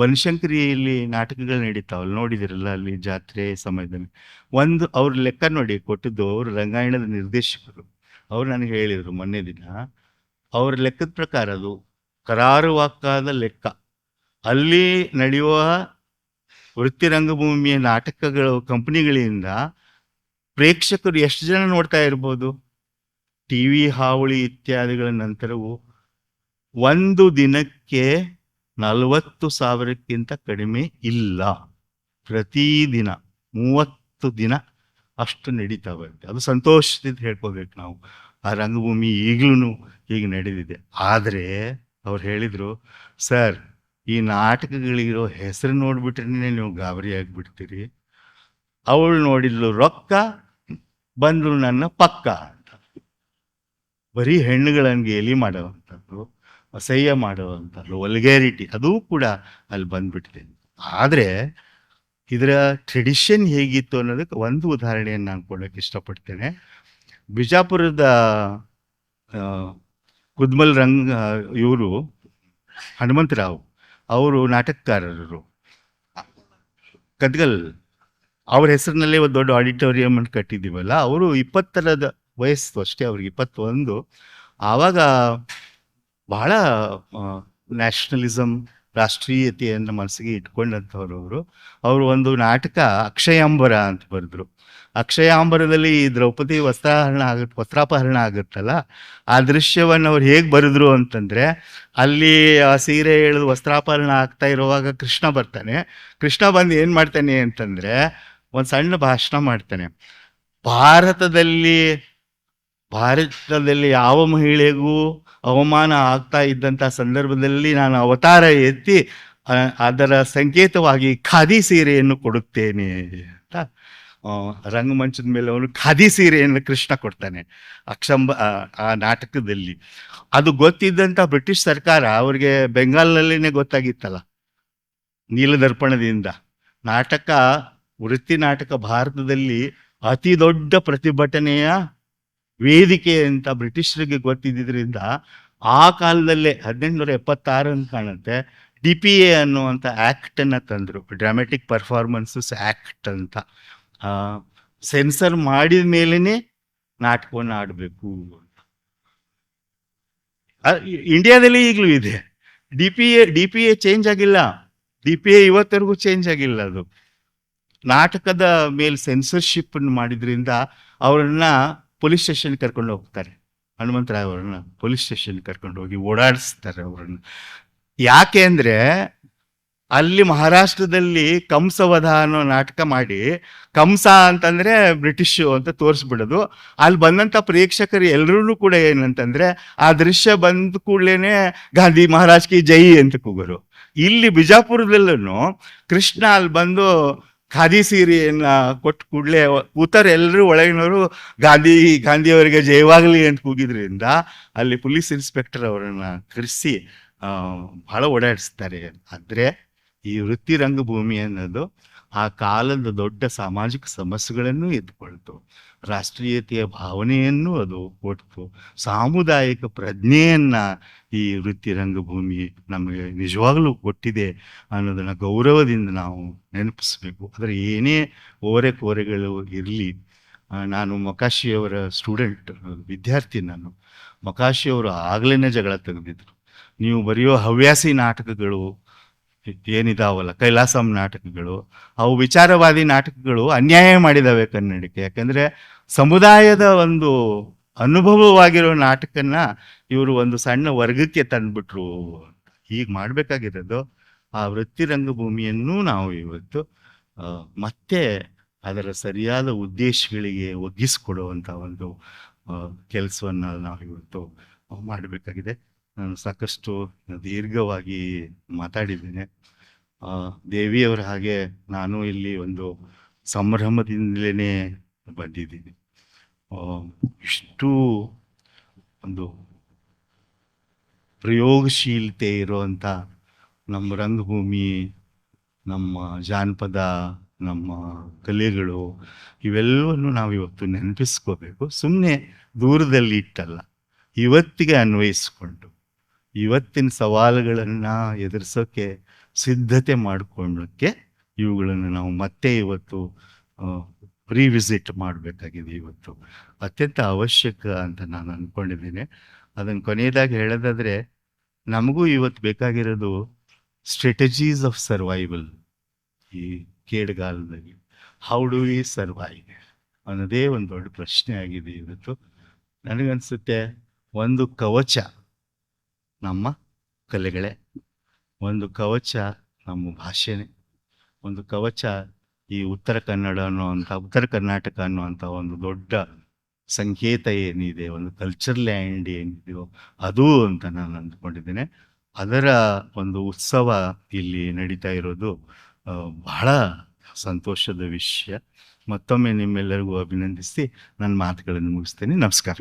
ಬನಶಂಕರಿಯಲ್ಲಿ ನಾಟಕಗಳು ನಡೀತಾವಲ್ಲ, ನೋಡಿದಿರಲ್ಲ ಅಲ್ಲಿ ಜಾತ್ರೆ ಸಮಯದಲ್ಲಿ. ಒಂದು ಅವ್ರ ಲೆಕ್ಕ ನೋಡಿ ಕೊಟ್ಟಿದ್ದು, ಅವರು ರಂಗಾಯಣದ ನಿರ್ದೇಶಕರು. ಅವ್ರು ನನಗೆ ಹೇಳಿದರು ಮೊನ್ನೆ ದಿನ, ಅವ್ರ ಲೆಕ್ಕದ ಪ್ರಕಾರ ಅದು ಕರಾರುವಾಕ್ಕಾದ ಲೆಕ್ಕ. ಅಲ್ಲಿ ನಡೆಯುವ ವೃತ್ತಿ ರಂಗಭೂಮಿಯ ನಾಟಕಗಳು ಕಂಪನಿಗಳಿಂದ ಪ್ರೇಕ್ಷಕರು ಎಷ್ಟು ಜನ ನೋಡ್ತಾ ಇರ್ಬೋದು? ಟಿವಿ ಹಾವಳಿ ಇತ್ಯಾದಿಗಳ ನಂತರವೂ ಒಂದು ದಿನಕ್ಕೆ 40,000ಕ್ಕಿಂತ ಕಡಿಮೆ ಇಲ್ಲ. ಪ್ರತಿದಿನ 30 ದಿನ ಅಷ್ಟು ನಡೀತಾ ಬರುತ್ತೆ. ಅದು ಸಂತೋಷದಿಂದ ಹೇಳ್ಕೋಬೇಕು ನಾವು. ಆ ರಂಗಭೂಮಿ ಈಗಲೂ ಹೀಗೆ ನಡೆದಿದೆ. ಆದರೆ ಅವ್ರು ಹೇಳಿದರು, ಸರ್ ಈ ನಾಟಕಗಳಿರೋ ಹೆಸರು ನೋಡ್ಬಿಟ್ರೆ ನೀವು ಗಾಬರಿ ಆಗಿಬಿಡ್ತೀರಿ. ಅವಳು ನೋಡಿದ್ಲು ರೊಕ್ಕ, ಬಂದ್ರು ನನ್ನ ಪಕ್ಕ ಅಂತ. ಬರೀ ಹೆಣ್ಣುಗಳನ್ನು ಗೇಲಿ ಮಾಡುವಂಥದ್ದು, ಅಸಹ್ಯ ಮಾಡುವಂಥದ್ದು, ವಲ್ಗ್ಯಾರಿಟಿ ಅದೂ ಕೂಡ ಅಲ್ಲಿ ಬಂದ್ಬಿಟ್ಟಿದೆ. ಆದರೆ ಇದರ ಟ್ರೆಡಿಷನ್ ಹೇಗಿತ್ತು ಅನ್ನೋದಕ್ಕೆ ಒಂದು ಉದಾಹರಣೆಯನ್ನು ನಾನು ಕೊಡೋಕ್ಕೆ ಇಷ್ಟಪಡ್ತೇನೆ. ಬಿಜಾಪುರದ ಕುದ್ಮಲ್ ಇವರು ಹನುಮಂತರಾವ್ ಅವರು ನಾಟಕಕಾರರು, ಕದ್ಗಲ್ ಅವ್ರ ಹೆಸರಿನಲ್ಲೇ ಒಂದು ದೊಡ್ಡ ಆಡಿಟೋರಿಯಂ ಅನ್ನು ಕಟ್ಟಿದ್ದೀವಲ್ಲ. ಅವರು 20ರ ವಯಸ್ಸು ಅಷ್ಟೇ, ಅವ್ರಿಗೆ 21. ಆವಾಗ ಬಹಳ ನ್ಯಾಷನಲಿಸಮ್, ರಾಷ್ಟ್ರೀಯತೆಯನ್ನು ಮನಸ್ಸಿಗೆ ಇಟ್ಕೊಂಡಂಥವ್ರು ಅವರು ಒಂದು ನಾಟಕ ಅಕ್ಷಯಾಂಬರ ಅಂತ ಬರೆದ್ರು. ಅಕ್ಷಯಾಂಬರದಲ್ಲಿ ದ್ರೌಪದಿ ವಸ್ತ್ರಾಪಹರಣ ಆಗುತ್ತಲ್ಲ, ಆ ದೃಶ್ಯವನ್ನು ಅವ್ರು ಹೇಗೆ ಬರೆದ್ರು ಅಂತಂದರೆ, ಅಲ್ಲಿ ಆ ಸೀರೆ ಎಳೆದು ವಸ್ತ್ರಾಪಹರಣ ಆಗ್ತಾ ಇರುವಾಗ ಕೃಷ್ಣ ಬರ್ತಾನೆ. ಕೃಷ್ಣ ಬಂದು ಏನು ಮಾಡ್ತಾನೆ ಅಂತಂದರೆ ಒಂದು ಸಣ್ಣ ಭಾಷಣ ಮಾಡ್ತಾನೆ. ಭಾರತದಲ್ಲಿ ಯಾವ ಮಹಿಳೆಗೂ ಅವಮಾನ ಆಗ್ತಾ ಇದ್ದಂಥ ಸಂದರ್ಭದಲ್ಲಿ ನಾನು ಅವತಾರ ಎತ್ತಿ ಅದರ ಸಂಕೇತವಾಗಿ ಖಾದಿ ಸೀರೆಯನ್ನು ಕೊಡುತ್ತೇನೆ ಅಂತ ರಂಗಮಂಚದ ಮೇಲೆ ಅವನು ಖಾದಿ ಸೀರೆಯನ್ನು ಕೃಷ್ಣ ಕೊಡ್ತಾನೆ ಆ ನಾಟಕದಲ್ಲಿ. ಅದು ಗೊತ್ತಿದ್ದಂಥ ಬ್ರಿಟಿಷ್ ಸರ್ಕಾರ ಅವ್ರಿಗೆ ಬೆಂಗಾಲ್ನಲ್ಲೇ ಗೊತ್ತಾಗಿತ್ತಲ್ಲ, ನೀಲದರ್ಪಣದಿಂದ. ವೃತ್ತಿ ನಾಟಕ ಭಾರತದಲ್ಲಿ ಅತಿ ದೊಡ್ಡ ಪ್ರತಿಭಟನೆಯ ವೇದಿಕೆ ಅಂತ ಬ್ರಿಟಿಷರಿಗೆ ಗೊತ್ತಿದ್ದರಿಂದ ಆ ಕಾಲದಲ್ಲೇ 1876 ಅಂತ ಕಾಣುತ್ತೆ, DPA ಅನ್ನುವಂಥ ಆ್ಯಕ್ಟನ್ನು ತಂದರು, ಡ್ರಾಮೆಟಿಕ್ ಪರ್ಫಾರ್ಮೆನ್ಸಸ್ ಆ್ಯಕ್ಟ್ ಅಂತ. ಸೆನ್ಸರ್ ಮಾಡಿದ ಮೇಲೇ ನಾಟಕವನ್ನು ಆಡಬೇಕು. ಇಂಡಿಯಾದಲ್ಲಿ ಈಗಲೂ ಇದೆ. DPA ಚೇಂಜ್ ಆಗಿಲ್ಲ. DPA ಇವತ್ತರೆಗೂ ಚೇಂಜ್ ಆಗಿಲ್ಲ. ಅದು ನಾಟಕದ ಮೇಲೆ ಸೆನ್ಸರ್ಶಿಪ್ ಮಾಡಿದ್ರಿಂದ ಅವರನ್ನ ಪೊಲೀಸ್ ಸ್ಟೇಷನ್ ಕರ್ಕೊಂಡು ಹೋಗ್ತಾರೆ. ಹನುಮಂತರಾವ್ ಅವರನ್ನ ಪೊಲೀಸ್ ಸ್ಟೇಷನ್ ಕರ್ಕೊಂಡು ಹೋಗಿ ಓಡಾಡಿಸ್ತಾರೆ ಅವರನ್ನು. ಯಾಕೆ ಅಂದರೆ ಅಲ್ಲಿ ಮಹಾರಾಷ್ಟ್ರದಲ್ಲಿ ಕಂಸವಧ ಅನ್ನೋ ನಾಟಕ ಮಾಡಿ, ಕಂಸ ಅಂತಂದರೆ ಬ್ರಿಟಿಷು ಅಂತ ತೋರಿಸ್ಬಿಡೋದು. ಅಲ್ಲಿ ಬಂದಂಥ ಪ್ರೇಕ್ಷಕರು ಎಲ್ಲರೂ ಕೂಡ ಏನಂತಂದರೆ ಆ ದೃಶ್ಯ ಬಂದ ಕೂಡಲೇ ಗಾಂಧಿ ಮಹಾರಾಜ್ ಕಿ ಜೈ ಅಂತ ಕೂಗೋರು. ಇಲ್ಲಿ ಬಿಜಾಪುರದಲ್ಲೂ ಕೃಷ್ಣ ಅಲ್ಲಿ ಬಂದು ಖಾದಿ ಸೀರೆಯನ್ನು ಕೊಟ್ಟು ಕೂಡಲೇ ಕೂತರು ಎಲ್ಲರೂ ಒಳಗಿನವರು ಗಾಂಧಿಯವರಿಗೆ ಜಯವಾಗಲಿ ಅಂತ ಕೂಗಿದ್ರಿಂದ ಅಲ್ಲಿ ಪೊಲೀಸ್ ಇನ್ಸ್ಪೆಕ್ಟರ್ ಅವರನ್ನು ಕರೆಸಿ ಬಹಳ ಓಡಾಡಿಸ್ತಾರೆ. ಆದರೆ ಈ ವೃತ್ತಿ ರಂಗಭೂಮಿ ಅನ್ನೋದು ಆ ಕಾಲದ ದೊಡ್ಡ ಸಾಮಾಜಿಕ ಸಮಸ್ಯೆಗಳನ್ನು ಎತ್ಕೊಳ್ತು, ರಾಷ್ಟ್ರೀಯತೆಯ ಭಾವನೆಯನ್ನು ಅದು ಕೊಡ್ತು, ಸಾಮುದಾಯಿಕ ಪ್ರಜ್ಞೆಯನ್ನು ಈ ವೃತ್ತಿ ರಂಗಭೂಮಿ ನಮಗೆ ನಿಜವಾಗಲೂ ಕೊಟ್ಟಿದೆ ಅನ್ನೋದನ್ನು ಗೌರವದಿಂದ ನಾವು ನೆನಪಿಸ್ಬೇಕು. ಆದರೆ ಏನೇ ಕೋರೆಗಳು ಇರಲಿ, ನಾನು ಮೊಕಾಶಿಯವರ ವಿದ್ಯಾರ್ಥಿ. ಮೊಕಾಶಿಯವರು ಆಗಲೇ ಜಗಳ ತೆಗೆದಿದ್ರು. ನೀವು ಬರೆಯೋ ಹವ್ಯಾಸಿ ನಾಟಕಗಳು ಏನಿದಾವಲ್ಲ, ಕೈಲಾಸಂ ನಾಟಕಗಳು, ಅವು ವಿಚಾರವಾದಿ ನಾಟಕಗಳು ಅನ್ಯಾಯ ಮಾಡಿದಾವೆ ಕನ್ನಡಕ್ಕೆ. ಯಾಕಂದರೆ ಸಮುದಾಯದ ಒಂದು ಅನುಭವವಾಗಿರೋ ನಾಟಕನ ಇವರು ಒಂದು ಸಣ್ಣ ವರ್ಗಕ್ಕೆ ತಂದುಬಿಟ್ರು. ಈಗ ಮಾಡಬೇಕಾಗಿರೋದು ಆ ವೃತ್ತಿ ರಂಗಭೂಮಿಯನ್ನು ನಾವು ಇವತ್ತು ಮತ್ತೆ ಅದರ ಸರಿಯಾದ ಉದ್ದೇಶಗಳಿಗೆ ಒಗ್ಗಿಸಿಕೊಡುವಂಥ ಒಂದು ಕೆಲಸವನ್ನು ನಾವು ಇವತ್ತು ಮಾಡಬೇಕಾಗಿದೆ. ನಾನು ಸಾಕಷ್ಟು ದೀರ್ಘವಾಗಿ ಮಾತಾಡಿದ್ದೇನೆ. ದೇವಿಯವರ ಹಾಗೆ ನಾನು ಇಲ್ಲಿ ಒಂದು ಸಂಭ್ರಮದಿಂದಲೇ ಬಂದಿದ್ದೀನಿ. ಇಷ್ಟು ಒಂದು ಪ್ರಯೋಗಶೀಲತೆ ಇರುವಂಥ ನಮ್ಮ ರಂಗಭೂಮಿ, ನಮ್ಮ ಜಾನಪದ, ನಮ್ಮ ಕಲೆಗಳು, ಇವೆಲ್ಲವನ್ನು ನಾವು ಇವತ್ತು ನೆನಪಿಸ್ಕೋಬೇಕು. ಸುಮ್ಮನೆ ದೂರದಲ್ಲಿ ಇಟ್ಟಲ್ಲ, ಇವತ್ತಿಗೆ ಅನ್ವಯಿಸ್ಕೊಂಡು ಇವತ್ತಿನ ಸವಾಲುಗಳನ್ನು ಎದುರಿಸೋಕ್ಕೆ ಸಿದ್ಧತೆ ಮಾಡಿಕೊಳ್ಳೋಕ್ಕೆ ಇವುಗಳನ್ನು ನಾವು ಮತ್ತೆ ಇವತ್ತು ರಿವಿಸಿಟ್ ಮಾಡಬೇಕಾಗಿದೆ. ಇವತ್ತು ಅತ್ಯಂತ ಅವಶ್ಯಕ ಅಂತ ನಾನು ಅಂದ್ಕೊಂಡಿದ್ದೀನಿ. ಅದನ್ನು ಕೊನೆಯದಾಗಿ ಹೇಳೋದಾದರೆ, ನಮಗೂ ಇವತ್ತು ಬೇಕಾಗಿರೋದು ಸ್ಟ್ರಾಟಜೀಸ್ ಆಫ್ ಸರ್ವೈವಲ್. ಈ ಕೇಡುಗಾಲದಲ್ಲಿ ಹೌ ಡು ವಿ ಸರ್ವೈವ್ ಅನ್ನೋದೇ ಒಂದು ದೊಡ್ಡ ಪ್ರಶ್ನೆ ಆಗಿದೆ ಇವತ್ತು. ನನಗನ್ಸುತ್ತೆ ಒಂದು ಕವಚ ನಮ್ಮ ಕಲೆಗಳೇ, ಒಂದು ಕವಚ ನಮ್ಮ ಭಾಷೆನೇ, ಒಂದು ಕವಚ ಈ ಉತ್ತರ ಕನ್ನಡ ಅನ್ನುವಂಥ ಉತ್ತರ ಕರ್ನಾಟಕ ಅನ್ನುವಂಥ ಒಂದು ದೊಡ್ಡ ಸಂಕೇತ ಏನಿದೆ, ಒಂದು ಕಲ್ಚರ್ ಲ್ಯಾಂಡ್ ಏನಿದೆಯೋ ಅದು ಅಂತ ನಾನು ಅಂದ್ಕೊಂಡಿದ್ದೇನೆ. ಅದರ ಒಂದು ಉತ್ಸವ ಇಲ್ಲಿ ನಡೀತಾ ಇರೋದು ಬಹಳ ಸಂತೋಷದ ವಿಷಯ. ಮತ್ತೊಮ್ಮೆ ನಿಮ್ಮೆಲ್ಲರಿಗೂ ಅಭಿನಂದಿಸಿ ನನ್ನ ಮಾತುಗಳನ್ನು ಮುಗಿಸ್ತೇನೆ. ನಮಸ್ಕಾರ.